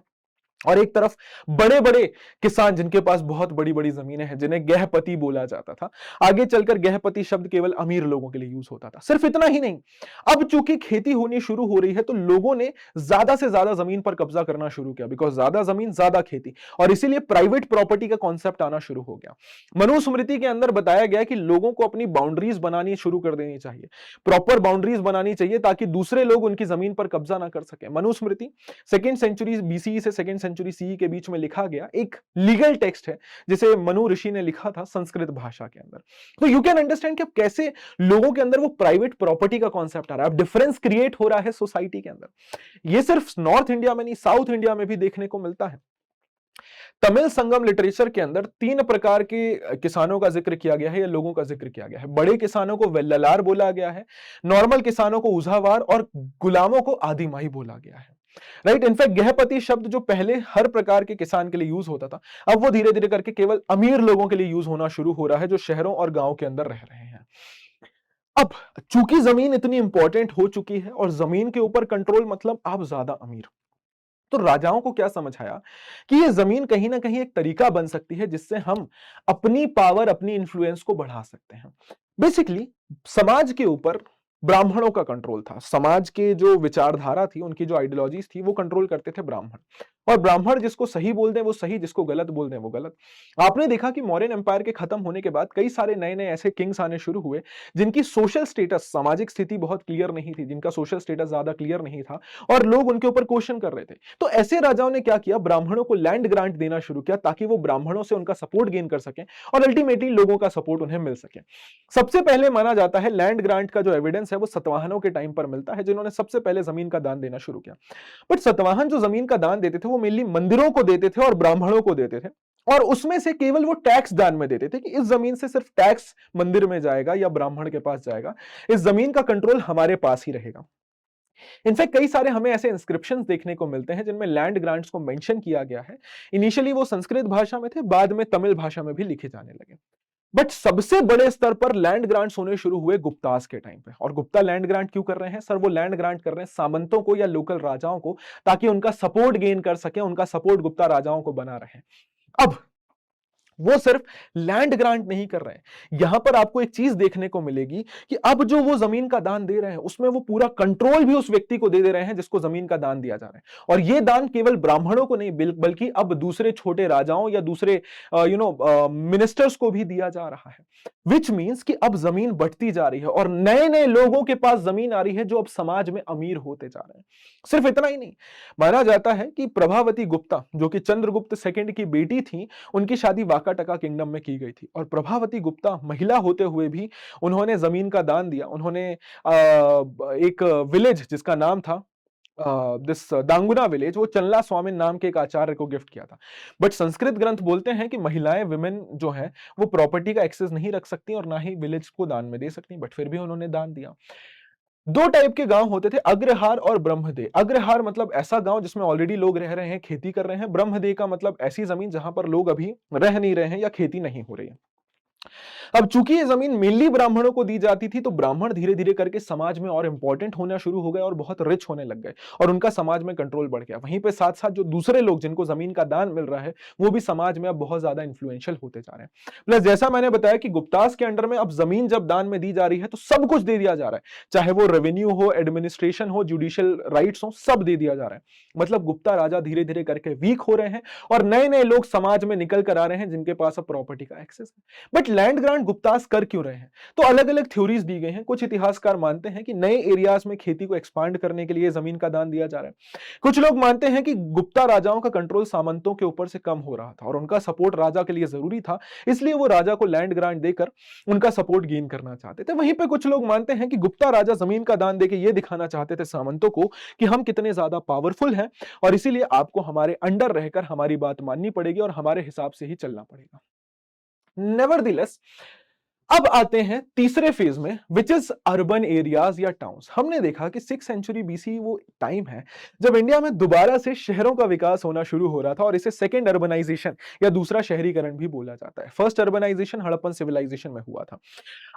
और एक तरफ बड़े बड़े किसान जिनके पास बहुत बड़ी बड़ी जमीनें हैं, जिन्हें गहपति बोला जाता था। आगे चलकर गहपति शब्द केवल अमीर लोगों के लिए यूज होता था। सिर्फ इतना ही नहीं, अब चूंकि खेती होनी शुरू हो रही है, तो लोगों ने ज्यादा से ज्यादा जमीन पर कब्जा करना शुरू किया, बिकॉज ज्यादा जमीन ज्यादा खेती, और इसीलिए प्राइवेट प्रॉपर्टी का कॉन्सेप्ट आना शुरू हो गया। मनुस्मृति के अंदर बताया गया कि लोगों को अपनी बाउंड्रीज बनानी शुरू कर देनी चाहिए, प्रॉपर बाउंड्रीज बनानी चाहिए, ताकि दूसरे लोग उनकी जमीन पर कब्जा ना कर सके। मनुस्मृति सेकेंड सेंचुरी बीसी से सेकेंड सेंचुरी सी के बीच में लिखा गया एक लीगल टेक्स्ट है, जिसे मनु ऋषि ने लिखा था संस्कृत भाषा के अंदर। तो यू कैन अंडरस्टैंड कि अब कैसे लोगों के अंदर वो प्राइवेट प्रॉपर्टी का कॉन्सेप्ट आ रहा है, अब डिफरेंस क्रिएट हो रहा है सोसाइटी के अंदर। ये सिर्फ नॉर्थ इंडिया में नहीं, साउथ इंडिया में भी देखने को मिलता है। तमिल संगम लिटरेचर के अंदर 3 प्रकार के किसानों का जिक्र किया गया है, या लोगों का जिक्र किया गया है। बड़े किसानों को वेल्ललार बोला गया है, नॉर्मल किसानों को उजावार, और गुलामों को आदिमाई बोला गया है। राइट। इनफैक्ट गहपति शब्द जो पहले हर प्रकार के किसान के लिए यूज होता था, अब वो धीरे धीरे करके केवल अमीर लोगों के लिए यूज होना शुरू हो रहा है, जो शहरों और गांव के अंदर रह रहे हैं। अब चूंकि जमीन इतनी इंपॉर्टेंट हो चुकी है, और जमीन के ऊपर कंट्रोल मतलब आप ज्यादा अमीर, तो राजाओं को क्या समझ आया कि ये जमीन कहीं ना कहीं एक तरीका बन सकती है जिससे हम अपनी पावर, अपनी इन्फ्लुएंस को बढ़ा सकते हैं। बेसिकली समाज के ऊपर ब्राह्मणों का कंट्रोल था। समाज के जो विचारधारा थी, उनकी जो आइडियोलॉजीज थी, वो कंट्रोल करते थे ब्राह्मण। और ब्राह्मण जिसको सही बोल दें वो सही, जिसको गलत बोल दें वो गलत। आपने देखा कि मौर्यन एम्पायर के खत्म होने के बाद कई सारे नए नए ऐसे किंग्स आने शुरू हुए जिनकी सोशल स्टेटस, सामाजिक स्थिति बहुत क्लियर नहीं थी, जिनका सोशल स्टेटस ज्यादा क्लियर नहीं था, और लोग उनके ऊपर क्वेश्चन कर रहे थे। तो ऐसे राजाओं ने क्या किया, ब्राह्मणों को लैंड ग्रांट देना शुरू किया, ताकि वो ब्राह्मणों से उनका सपोर्ट गेन कर सकें, और अल्टीमेटली लोगों का सपोर्ट उन्हें मिल सके। सबसे पहले माना जाता है लैंड ग्रांट का जो एविडेंस है वो सतवाहनों के टाइम पर मिलता है, जिन्होंने सबसे पहले जमीन का दान देना शुरू किया। बट सतवाहन जो जमीन का दान देते थे वो मेनली मंदिरों को देते थे और ब्राह्मणों को देते थे, और उसमें से केवल वो टैक्स दान में देते थे कि इस जमीन से सिर्फ टैक्स मंदिर में जाएगा या ब्राह्मण के पास जाएगा, इस जमीन का कंट्रोल हमारे पास ही रहेगा। इनफैक्ट कई सारे हमें ऐसे इंस्क्रिप्शंस देखने को मिलते हैं जिनमें लैंड ग्रांट्स को मेंशन किया गया है। इनिशियली वो संस्कृत भाषा में थे, बाद में तमिल भाषा में भी लिखे जाने लगे। बट सबसे बड़े स्तर पर लैंड ग्रांट्स होने शुरू हुए गुप्तास के टाइम पे। और गुप्ता लैंड ग्रांट क्यों कर रहे हैं सर? वो लैंड ग्रांट कर रहे हैं सामंतों को या लोकल राजाओं को, ताकि उनका सपोर्ट गेन कर सके, उनका सपोर्ट गुप्ता राजाओं को बना रहे। अब वो सिर्फ लैंड ग्रांट नहीं कर रहे हैं, यहां पर आपको एक चीज देखने को मिलेगी कि अब जो वो जमीन का दान दे रहे हैं उसमें वो पूरा कंट्रोल भी उस व्यक्ति को दे रहे हैं जिसको जमीन का दान दिया जा रहा है। और ये दान केवल ब्राह्मणों को नहीं, बल्कि अब दूसरे छोटे राजाओं या दूसरे मिनिस्टर्स को भी दिया जा रहा है। विच मीन्स कि अब जमीन बढ़ती जा रही है और नए नए लोगों के पास जमीन आ रही है जो अब समाज में अमीर होते जा रहे हैं। सिर्फ इतना ही नहीं, माना जाता है कि प्रभावती गुप्ता जो कि चंद्रगुप्त सेकंड की बेटी थी, उनकी शादी वाकाटका किंगडम में की गई थी। और प्रभावती गुप्ता महिला होते हुए भी उन्होंने जमीन का दान दिया। उन्होंने एक विलेज जिसका नाम था दिस दांगुना विलेज, वो चल्ला स्वामी नाम के एक आचार्य को गिफ्ट किया था। बट संस्कृत ग्रंथ बोलते हैं कि महिलाएं, विमेन जो है वो प्रॉपर्टी का एक्सेस नहीं रख सकती और ना ही विलेज को दान में दे सकती, बट फिर भी उन्होंने दान दिया। 2 टाइप के गांव होते थे, अग्रहार और ब्रह्मदेह। अग्रहार मतलब ऐसा गांव जिसमें ऑलरेडी लोग रह रहे हैं, खेती कर रहे हैं। ब्रह्मदेह का मतलब ऐसी जमीन जहां पर लोग अभी रह नहीं रहे हैं या खेती नहीं हो रही है। अब चूंकि ये जमीन मेनली ब्राह्मणों को दी जाती थी, तो ब्राह्मण धीरे धीरे करके समाज में और इंपॉर्टेंट होना शुरू हो गए और बहुत रिच होने लग गए और उनका समाज में कंट्रोल बढ़ गया। वहीं पे साथ साथ जो दूसरे लोग जिनको जमीन का दान मिल रहा है, वो भी समाज में अब बहुत ज्यादा इंफ्लुएंशियल होते जा रहे हैं। प्लस जैसा मैंने बताया कि गुप्तास के अंडर में अब जमीन जब दान में दी जा रही है, तो सब कुछ दे दिया जा रहा है, चाहे वो रेवेन्यू हो, एडमिनिस्ट्रेशन हो, जुडिशियल राइट्स हो, सब दे दिया जा रहा है। मतलब गुप्ता राजा धीरे धीरे करके वीक हो रहे हैं और नए नए लोग समाज में निकल कर आ रहे हैं जिनके पास अब प्रॉपर्टी का एक्सेस है। बट लैंड ग्रांट गुप्तास कर क्यों रहे हैं? तो अलग अलग थ्योरीज दी गई हैं। कुछ इतिहासकार मानते हैं कि नए एरियाज में खेती को एक्सपांड करने के लिए जमीन का दान दिया जा रहा है। कुछ लोग मानते हैं कि गुप्ता राजाओं का कंट्रोल सामंतों के ऊपर से कम हो रहा था और उनका सपोर्ट राजा के लिए जरूरी था, इसलिए वो राजा को लैंड ग्रांट देकर उनका सपोर्ट गेन करना चाहते थे। वहीं पे कुछ लोग मानते हैं कि गुप्ता राजा जमीन का दान देकर यह दिखाना चाहते थे सामंतों को कि हम कितने ज्यादा पावरफुल हैं और इसीलिए आपको हमारे अंडर रहकर हमारी बात माननी पड़ेगी और हमारे हिसाब से ही चलना पड़ेगा। नेवरदिलेस, अब आते हैं तीसरे फेज में, विच इज अर्बन एरियाज या टाउन्स। हमने देखा कि 6th सेंचुरी बीसी वो टाइम है जब इंडिया में दोबारा से शहरों का विकास होना शुरू हो रहा था और इसे सेकेंड अर्बनाइजेशन या दूसरा शहरीकरण भी बोला जाता है। फर्स्ट अर्बनाइजेशन हड़प्पन सिविलाइजेशन में हुआ था।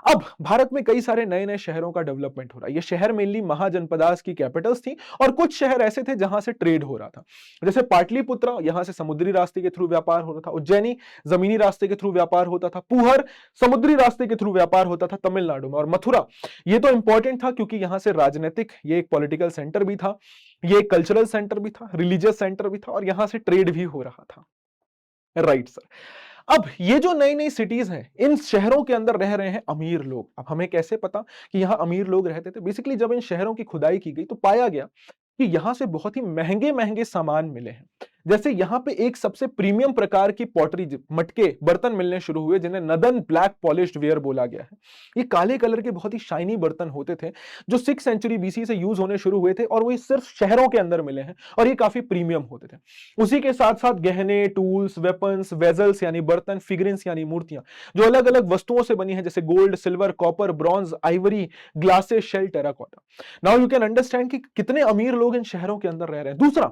अब भारत में कई सारे नए नए शहरों का डेवलपमेंट हो रहा है। ये शहर मेनली महाजनपदास की कैपिटल्स थी और कुछ शहर ऐसे थे जहां से ट्रेड हो रहा था, जैसे पाटलिपुत्र, यहां से समुद्री रास्ते के थ्रू व्यापार हो रहा था। उज्जैनी, जमीनी रास्ते के थ्रू व्यापार होता था। पुहर, समुद्री रास्ते के थ्रू व्यापार होता था तमिलनाडु में। और मथुरा, ये तो इंपॉर्टेंट था क्योंकि यहां से राजनीतिक, ये एक पॉलिटिकल सेंटर भी था, ये एक कल्चरल सेंटर भी था, रिलीजियस सेंटर भी था और यहां से ट्रेड भी हो रहा था। Right sir. अब ये जो नई नई सिटीज हैं, इन शहरों के अंदर रह रहे हैं अमीर लोग। अब हमें कैसे पता कि यहां अमीर लोग रहते थे? बेसिकली जब इन शहरों की खुदाई की गई तो पाया गया कि यहां से बहुत ही महंगे महंगे सामान मिले हैं। जैसे यहां पे एक सबसे प्रीमियम प्रकार की पॉटरी, मटके, बर्तन मिलने शुरू हुए जिन्हें नदन ब्लैक पॉलिश्ड वेयर बोला गया है। ये काले कलर के बहुत ही शाइनी बर्तन होते थे जो 6th सेंचुरी बीसी से यूज होने शुरू हुए थे और वो सिर्फ शहरों के अंदर मिले हैं और ये काफी प्रीमियम होते थे। उसी के साथ साथ गहने, टूल्स, वेपन्स, वेजल्स यानी बर्तन, फिगरेंस यानी मूर्तियां जो अलग अलग वस्तुओं से बनी है, जैसे gold, silver, copper, bronze, ivory, glasses, shell, terracotta. Now you can understand कि कितने अमीर लोग इन शहरों के अंदर रह रहे हैं। दूसरा,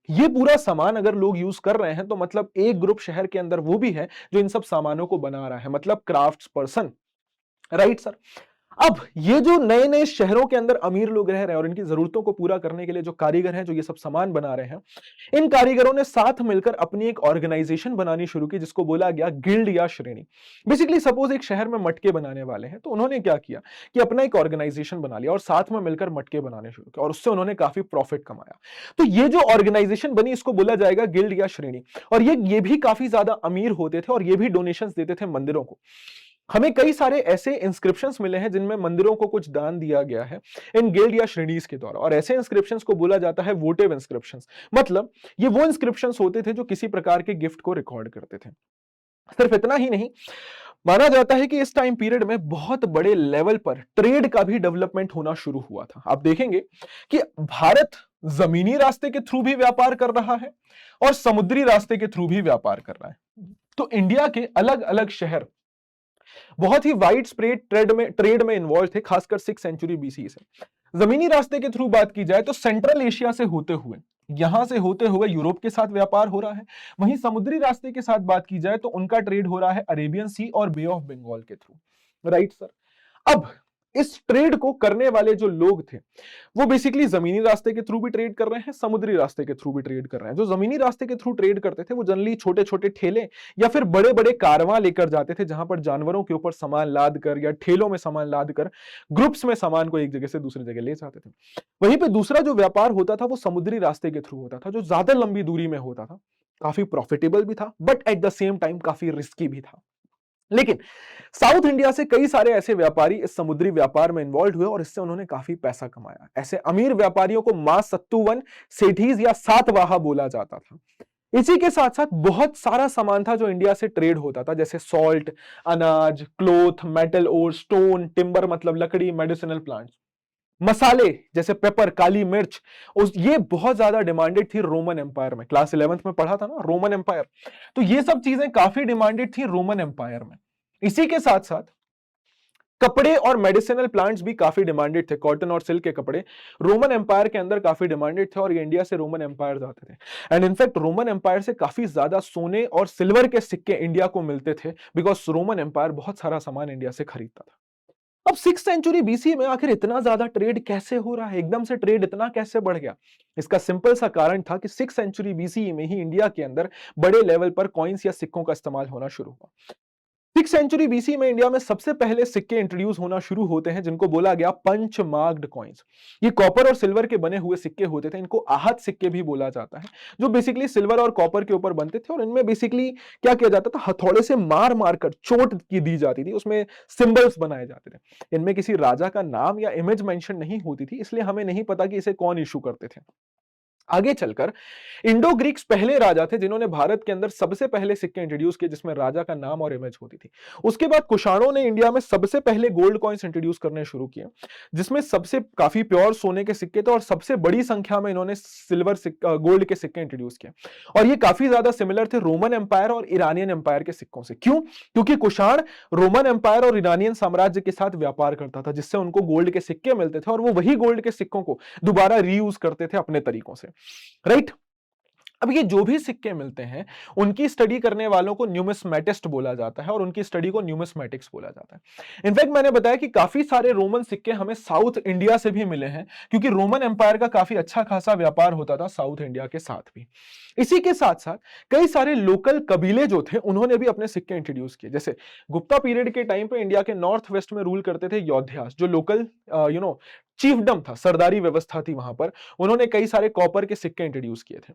ये पूरा सामान अगर लोग यूज कर रहे हैं तो मतलब एक ग्रुप शहर के अंदर वो भी है जो इन सब सामानों को बना रहा है, मतलब क्राफ्ट्स पर्सन। Right sir. अब ये जो नए नए शहरों के अंदर अमीर लोग रह रहे हैं और इनकी जरूरतों को पूरा करने के लिए जो कारीगर हैं जो ये सब सामान बना रहे हैं, इन कारीगरों ने साथ मिलकर अपनी एक ऑर्गेनाइजेशन बनानी शुरू की जिसको बोला गया गिल्ड या श्रेणी। बेसिकली सपोज एक शहर में मटके बनाने वाले हैं तो उन्होंने क्या किया कि अपना एक ऑर्गेनाइजेशन बना लिया और साथ में मिलकर मटके बनाने शुरू किए और उससे उन्होंने काफी प्रॉफिट कमाया। तो ये जो ऑर्गेनाइजेशन बनी इसको बोला जाएगा गिल्ड या श्रेणी। और ये भी काफी ज्यादा अमीर होते थे और ये भी डोनेशंस देते थे मंदिरों को। हमें कई सारे ऐसे इंस्क्रिप्शंस मिले हैं जिनमें मंदिरों को कुछ दान दिया गया है इन गिल्ड या श्रेणीज के द्वारा, और ऐसे इंस्क्रिप्शंस को बोला जाता है वोटिव इंस्क्रिप्शंस। मतलब ये वो इंस्क्रिप्शंस होते थे जो किसी प्रकार के गिफ्ट को रिकॉर्ड करते थे। सिर्फ इतना ही नहीं, माना जाता है कि इस टाइम पीरियड में बहुत बड़े लेवल पर ट्रेड का भी डेवलपमेंट होना शुरू हुआ था। आप देखेंगे कि भारत जमीनी रास्ते के थ्रू भी व्यापार कर रहा है और समुद्री रास्ते के थ्रू भी व्यापार कर रहा है। तो इंडिया के अलग अलग शहर बहुत ही वाइड स्प्रेड ट्रेड में इन्वॉल्व थे, खासकर 6th सेंचुरी बीसी से। जमीनी रास्ते के थ्रू बात की जाए तो सेंट्रल एशिया से होते हुए, यहां से होते हुए यूरोप के साथ व्यापार हो रहा है। वहीं समुद्री रास्ते के साथ बात की जाए तो उनका ट्रेड हो रहा है अरेबियन सी और बे ऑफ बंगाल के थ्रू। Right sir. अब इस ट्रेड को करने वाले जो लोग थे वो बेसिकली जमीनी रास्ते के थ्रू भी ट्रेड कर रहे हैं, समुद्री रास्ते के थ्रू भी ट्रेड कर रहे हैं। जो जमीनी रास्ते के थ्रू ट्रेड करते थे वो जनरली छोटे छोटे ठेले या फिर बड़े बड़े कारवां लेकर जाते थे जहां पर जानवरों के ऊपर सामान लाद कर या ठेलों में सामान लाद कर ग्रुप्स में सामान को एक जगह से दूसरी जगह ले जाते थे। वहीं पे दूसरा जो व्यापार होता था वो समुद्री रास्ते के थ्रू होता था जो ज्यादा लंबी दूरी में होता था। काफी प्रॉफिटेबल भी था but at the same time काफी रिस्की भी था। लेकिन साउथ इंडिया से कई सारे ऐसे व्यापारी इस समुद्री व्यापार में इन्वॉल्व हुए और इससे उन्होंने काफी पैसा कमाया। ऐसे अमीर व्यापारियों को मां सत्तुवन, सेठीज या सातवाहा बोला जाता था। इसी के साथ साथ बहुत सारा सामान था जो इंडिया से ट्रेड होता था, जैसे सॉल्ट, अनाज, क्लोथ, मेटल और स्टोन, टिम्बर मतलब लकड़ी, मेडिसिनल प्लांट्स, मसाले जैसे पेपर, काली मिर्च। ये बहुत ज्यादा डिमांडेड थी रोमन एम्पायर में। क्लास 11th में पढ़ा था ना रोमन एम्पायर, तो ये सब चीजें काफी डिमांडेड थी रोमन एम्पायर में। इसी के साथ साथ कपड़े और मेडिसिनल प्लांट्स भी काफी डिमांडेड थे, कॉटन और सिल्क के कपड़े रोमन एम्पायर के अंदर काफी डिमांडेड थे, और ये इंडिया से रोमन एम्पायर जाते थे। एंड इनफैक्ट रोमन एम्पायर से काफी ज्यादा सोने और सिल्वर के सिक्के इंडिया को मिलते थे, बिकॉज रोमन एम्पायर बहुत सारा सामान इंडिया से खरीदता था। अब 6th सेंचुरी बीसी में आखिर इतना ज्यादा ट्रेड कैसे हो रहा है, एकदम से ट्रेड इतना कैसे बढ़ गया? इसका सिंपल सा कारण था कि 6th सेंचुरी बीसी में ही इंडिया के अंदर बड़े लेवल पर कॉइन्स या सिक्कों का इस्तेमाल होना शुरू हुआ। 6th सेंचुरी बीसी में इंडिया में सबसे पहले सिक्के इंट्रोड्यूस होना शुरू होते हैं, जिनको बोला गया पंच मार्क्ड कॉइन्स। ये कॉपर और सिल्वर के बने हुए सिक्के होते थे, इनको आहत सिक्के भी बोला जाता है, जो बेसिकली सिल्वर और कॉपर के ऊपर बनते थे, और इनमें बेसिकली क्या किया जाता था, हथौड़े से मार मार कर चोट की दी जाती थी, उसमें सिंबल्स बनाए जाते थे। इनमें किसी राजा का नाम या इमेज मेंशन नहीं होती थी, इसलिए हमें नहीं पता कि इसे कौन इशू करते थे। आगे चलकर इंडो ग्रीक्स पहले राजा थे जिन्होंने भारत के अंदर सबसे पहले सिक्के इंट्रोड्यूस किए, जिसमें राजा का नाम और इमेज होती थी। उसके बाद कुषाणों ने इंडिया में सबसे पहले गोल्ड कॉइन्स इंट्रोड्यूस करने शुरू किए, जिसमें सबसे काफी प्योर सोने के सिक्के थे, और सबसे बड़ी संख्या में इन्होंने सिल्वर गोल्ड के सिक्के इंट्रोड्यूस किए, और ये काफी ज्यादा सिमिलर थे रोमन एम्पायर और ईरानियन एम्पायर के सिक्कों से। क्यों? क्योंकि कुषाण रोमन एम्पायर और ईरानियन साम्राज्य के साथ व्यापार करता था, जिससे उनको गोल्ड के सिक्के मिलते थे, और वो वही गोल्ड के सिक्कों को दोबारा रीयूज करते थे अपने तरीकों से, राइट? अब ये जो भी सिक्के मिलते हैं, उनकी स्टडी करने वालों को न्यूमिस्मेटिस्ट बोला जाता है, और उनकी स्टडी को न्यूमिस्मेटिक्स बोला जाता है। इनफैक्ट मैंने बताया कि काफी सारे रोमन सिक्के हमें साउथ इंडिया से भी मिले हैं, क्योंकि रोमन एम्पायर का काफी अच्छा खासा व्यापार होता था साउथ इंडिया के साथ भी। इसी के साथ साथ कई सारे लोकल कबीले जो थे, उन्होंने भी अपने सिक्के इंट्रोड्यूस किए। जैसे गुप्ता पीरियड के टाइम पे इंडिया के नॉर्थ वेस्ट में रूल करते थे योद्धास, जो लोकल चीफडम था, सरदारी व्यवस्था थी वहां पर, उन्होंने कई सारे कॉपर के सिक्के इंट्रोड्यूस किए थे।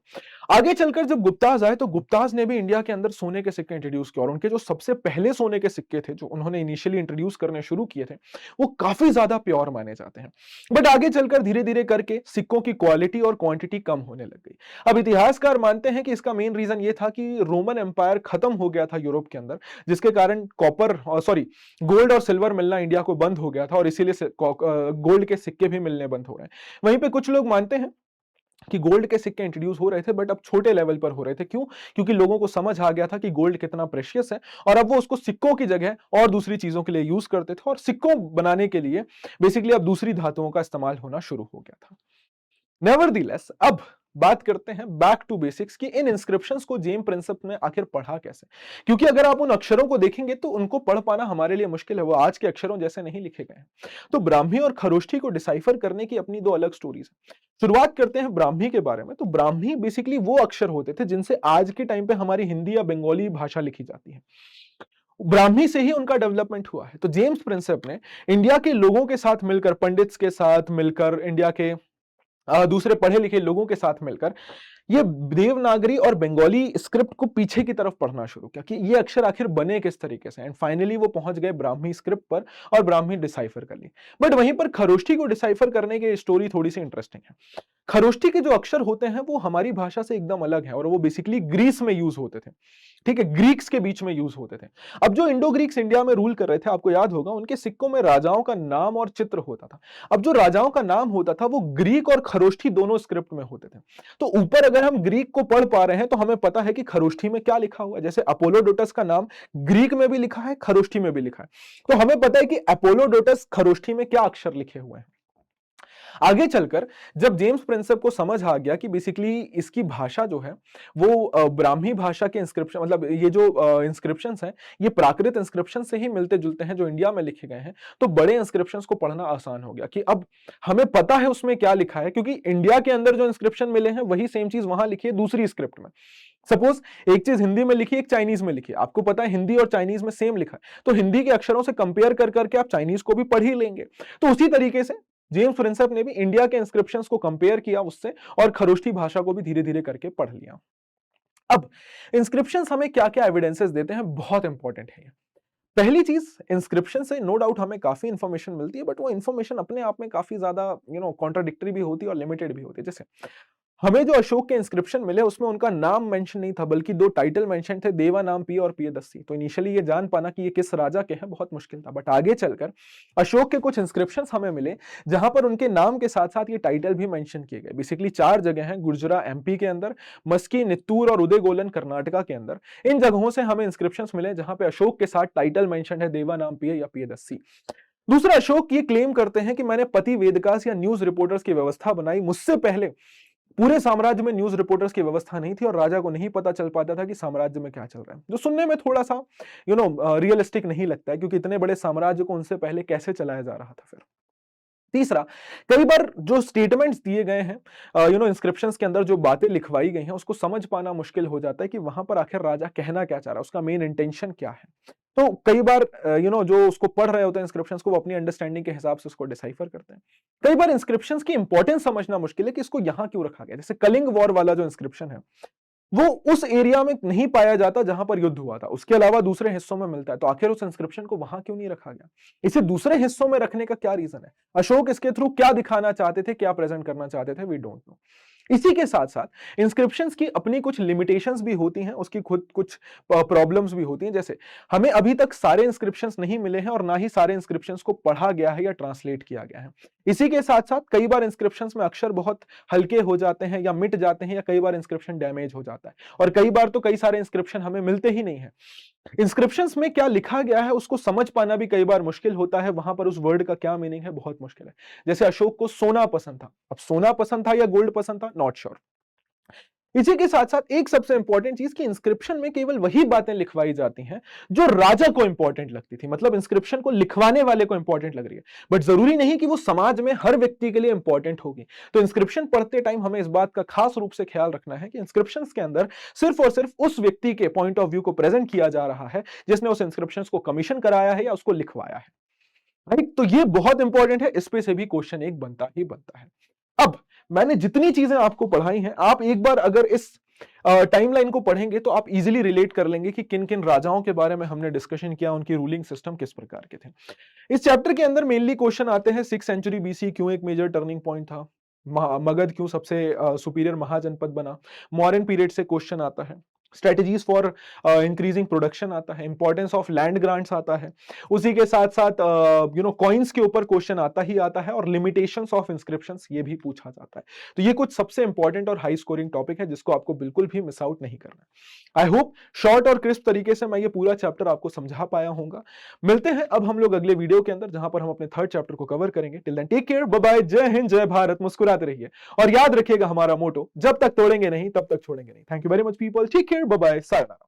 आगे चलकर जब गुप्ताज आए, तो गुप्ताज ने भी इंडिया के अंदर सोने के सिक्के इंट्रोड्यूस किए, और उनके जो सबसे पहले सोने के सिक्के थे जो उन्होंने इनिशियली इंट्रोड्यूस करने शुरू किए थे, वो काफी ज्यादा प्योर माने जाते हैं। बट आगे चलकर धीरे धीरे करके सिक्कों की क्वालिटी और क्वांटिटी कम होने लग गई। अब इतिहासकार मानते हैं कि इसका मेन रीजन ये था कि रोमन एम्पायर खत्म हो गया था यूरोप के अंदर, जिसके कारण गोल्ड और सिल्वर मिलना इंडिया को बंद हो गया था, और इसीलिए गोल्ड के सिक्के भी मिलने बंद हो रहे हैं। वहीं पे कुछ लोग मानते हैं कि गोल्ड के सिक्के इंट्रोड्यूस हो रहे थे, बट अब छोटे लेवल पर हो रहे थे। क्यों? क्योंकि लोगों को समझ आ गया था कि गोल्ड कितना प्रेशियस है, और अब वो उसको सिक्कों की जगह और दूसरी चीजों के लिए यूज करते थे, और सिक्कों बनाने के लिए बेसिकली अब दूसरी धातुओं का इस्तेमाल होना शुरू हो गया था। नेवरदीलेस, अब बात करते हैं बैक टू बेसिक्स कि इन इंस्क्रिप्शंस को जेम्स प्रिंसेप ने आखिर पढ़ा कैसे। क्योंकि अगर आप उन अक्षरों को देखेंगे तो उनको पढ़ पाना हमारे लिए मुश्किल है, वो आज के अक्षरों जैसे नहीं लिखे गए हैं। तो ब्राह्मी और खरोष्ठी को डिसाइफर करने की अपनी दो अलग स्टोरीज है। शुरुआत करते हैं ब्राह्मी के बारे में। तो ब्राह्मी बेसिकली वो अक्षर होते थे जिनसे आज के टाइम पे हमारी हिंदी या बंगाली भाषा लिखी जाती है। ब्राह्मी से ही उनका डेवलपमेंट हुआ है। तो जेम्स प्रिंसेप ने इंडिया के लोगों के साथ मिलकर, पंडित्स के साथ मिलकर, इंडिया के दूसरे पढ़े लिखे लोगों के साथ मिलकर ये देवनागरी और बंगाली स्क्रिप्ट को पीछे की तरफ पढ़ना शुरू किया कि ये अक्षर आखिर बने किस तरीके से, एंड फाइनली वो पहुंच गए ब्राह्मी स्क्रिप्ट पर, और ब्राह्मी डिसाइफर कर ली। बट वहीं पर खरोष्ठी को डिसाइफर करने की स्टोरी थोड़ी सी इंटरेस्टिंग है। खरोष्ठी के जो अक्षर होते हैं वो हमारी भाषा से एकदम अलग है, और वो बेसिकली ग्रीस में यूज होते थे, ठीक है, ग्रीक्स के बीच में यूज होते थे। अब जो इंडो ग्रीक्स इंडिया में रूल कर रहे थे, आपको याद होगा, उनके सिक्कों में राजाओं का नाम और चित्र होता था। अब जो राजाओं का नाम होता था वो ग्रीक और खरोष्ठी दोनों स्क्रिप्ट में होते थे। तो ऊपर अगर हम ग्रीक को पढ़ पा रहे हैं तो हमें पता है कि खरोष्ठी में क्या लिखा हुआ है। जैसे अपोलोडोटस का नाम ग्रीक में भी लिखा है, खरोष्ठी में भी लिखा है, तो हमें पता है कि अपोलोडोटस खरोष्ठी में क्या अक्षर लिखे हुए हैं। आगे चलकर जब जेम्स प्रिंसेप को समझ आ गया कि बेसिकली इसकी भाषा जो है वो ब्राह्मी भाषा के इंस्क्रिप्शन, मतलब ये जो इंस्क्रिप्शंस हैं ये प्राकृत इंस्क्रिप्शन से ही मिलते जुलते हैं जो इंडिया में लिखे गए हैं, तो बड़े इंस्क्रिप्शंस को पढ़ना आसान हो गया कि अब हमें पता है उसमें क्या लिखा है, क्योंकि इंडिया के अंदर जो इंस्क्रिप्शन मिले हैं वही सेम चीज वहां लिखी है दूसरी स्क्रिप्ट में। सपोज एक चीज हिंदी में लिखी, एक चाइनीज में लिखी, आपको पता है हिंदी और चाइनीज में सेम लिखा है, तो हिंदी के अक्षरों से कंपेयर कर करके आप चाइनीज को भी पढ़ ही लेंगे। तो उसी तरीके से जेम्स प्रिंसेप ने भी इंडिया के इंस्क्रिप्शंस को कंपेयर किया उससे, और खरोष्ठी भाषा को भी धीरे धीरे करके पढ़ लिया। अब इंस्क्रिप्शंस हमें क्या क्या एविडेंसेस देते हैं, बहुत इंपॉर्टेंट है। पहली चीज, इंस्क्रिप्शन से नो डाउट हमें काफी इंफॉर्मेशन मिलती है, बट वो इंफॉर्मेशन अपने आप में काफी ज्यादा कॉन्ट्राडिक्टरी भी होती है और लिमिटेड भी होती है। जैसे हमें जो अशोक के इंस्क्रिप्शन मिले उसमें उनका नाम मेंशन नहीं था, बल्कि दो टाइटल मेंशन थे, देवा नाम पी और पियदस्सी। तो इनिशियली ये जान पाना कि ये किस राजा के हैं बहुत मुश्किल था, बट आगे चलकर अशोक के कुछ इंस्क्रिप्शंस हमें मिले जहां पर उनके नाम के साथ साथ ये टाइटल भी मेंशन किए गए। बेसिकली 4 जगह हैं, गुर्जरा एमपी के अंदर, मस्की, नित्तूर और उदयगोलन कर्नाटका के अंदर। इन जगहों से हमें इंस्क्रिप्शंस मिले जहां पे अशोक के साथ टाइटल मेंशन है, देवा नाम पिय या पियदस्सी। दूसरा, अशोक ये क्लेम करते हैं कि मैंने पति वेदकास या न्यूज रिपोर्टर्स की व्यवस्था बनाई, मुझसे पहले पूरे साम्राज्य में न्यूज रिपोर्टर्स की व्यवस्था नहीं थी और राजा को नहीं पता चल पाता था कि साम्राज्य में क्या चल रहा है, जो सुनने में थोड़ा सा रियलिस्टिक नहीं लगता है, क्योंकि इतने बड़े साम्राज्य को उनसे पहले कैसे चलाया जा रहा था फिर। तीसरा, कई बार जो स्टेटमेंट्स दिए गए हैं इंस्क्रिप्शंस के अंदर जो बातें लिखवाई गई हैं उसको समझ पाना मुश्किल हो जाता है कि वहां पर आखिर राजा कहना क्या चाह रहा है, उसका मेन इंटेंशन क्या है। तो कई बार जो उसको पढ़ रहे होते हैं इंस्क्रिप्शंस को, वो अपनी अंडरस्टैंडिंग के हिसाब से उसको डिसाइफर करते हैं। कई बार इंस्क्रिप्शंस की इंपॉर्टेंस समझना मुश्किल है कि इसको यहां क्यों रखा गया। जैसे कलिंग वॉर वाला जो इंस्क्रिप्शन है वो उस एरिया में नहीं पाया जाता जहां पर युद्ध हुआ था, उसके अलावा दूसरे हिस्सों में मिलता है, तो आखिर उस इंस्क्रिप्शन को वहां क्यों नहीं रखा गया, इसे दूसरे हिस्सों में रखने का क्या रीजन है, अशोक इसके थ्रू क्या दिखाना चाहते थे, क्या प्रेजेंट करना चाहते थे, वी डोंट नो। इसी के साथ साथ इंस्क्रिप्शंस की अपनी कुछ लिमिटेशंस भी होती हैं, उसकी खुद कुछ प्रॉब्लम्स भी होती हैं। जैसे हमें अभी तक सारे इंस्क्रिप्शंस नहीं मिले हैं और ना ही सारे इंस्क्रिप्शंस को पढ़ा गया है या ट्रांसलेट किया गया है। इसी के साथ साथ कई बार इंस्क्रिप्शंस में अक्षर बहुत हल्के हो जाते हैं या मिट जाते हैं, या कई बार इंस्क्रिप्शन डैमेज हो जाता है, और कई बार तो कई सारे इंस्क्रिप्शन हमें मिलते ही नहीं है। इंस्क्रिप्शंस में क्या लिखा गया है उसको समझ पाना भी कई बार मुश्किल होता है, वहां पर उस वर्ड का क्या मीनिंग है बहुत मुश्किल है। जैसे अशोक को सोना पसंद था, अब सोना पसंद था या गोल्ड पसंद था, नॉट श्योर। इसी के साथ साथ एक सबसे इंपॉर्टेंट चीज कि इंस्क्रिप्शन में केवल वही बातें लिखवाई जाती हैं जो राजा को इंपॉर्टेंट लगती थी, मतलब इंस्क्रिप्शन को लिखवाने वाले को इंपॉर्टेंट लग रही है, बट जरूरी नहीं कि वो समाज में हर व्यक्ति के लिए इंपॉर्टेंट होगी। तो इंस्क्रिप्शन पढ़ते टाइम हमें इस बात का खास रूप से ख्याल रखना है कि इंस्क्रिप्शन के अंदर सिर्फ और सिर्फ उस व्यक्ति के पॉइंट ऑफ व्यू को प्रेजेंट किया जा रहा है जिसने उस इंस्क्रिप्शन को कमीशन कराया है या उसको लिखवाया है। राइट, तो ये बहुत इंपॉर्टेंट है, इस पे से भी क्वेश्चन एक बनता ही बनता है। अब मैंने जितनी चीजें आपको पढ़ाई हैं, आप एक बार अगर इस टाइमलाइन को पढ़ेंगे तो आप इजीली रिलेट कर लेंगे कि किन किन राजाओं के बारे में हमने डिस्कशन किया, उनकी रूलिंग सिस्टम किस प्रकार के थे। इस चैप्टर के अंदर मेनली क्वेश्चन आते हैं 6th सेंचुरी बीसी क्यों एक मेजर टर्निंग पॉइंट था, मगध क्यों सबसे सुपीरियर महाजनपद बना, मॉडर्न पीरियड से क्वेश्चन आता है, स्ट्रेटजीज फॉर इंक्रीजिंग प्रोडक्शन आता है, इंपॉर्टेंस ऑफ लैंड ग्रांट्स आता है, उसी के साथ साथ कॉइन्स के ऊपर क्वेश्चन आता ही आता है, और लिमिटेशंस ऑफ इंस्क्रिप्शंस ये भी पूछा जाता है। तो ये कुछ सबसे इंपॉर्टेंट और हाई स्कोरिंग टॉपिक है जिसको आपको बिल्कुल भी मिस आउट नहीं करना है। आई होप शॉर्ट और क्रिस्प तरीके से मैं ये पूरा चैप्टर आपको समझा पाया हूंगा। मिलते हैं अब हम लोग अगले वीडियो के अंदर जहां पर हम अपने थर्ड चैप्टर को कवर करेंगे। Till then take care, bye bye, जय हिंद, जय भारत, मुस्कुराते रहिए और याद रखिएगा हमारा मोटो, जब तक तोड़ेंगे नहीं तब तक छोड़ेंगे नहीं। Thank you very much people, take care, bye bye, sayonara.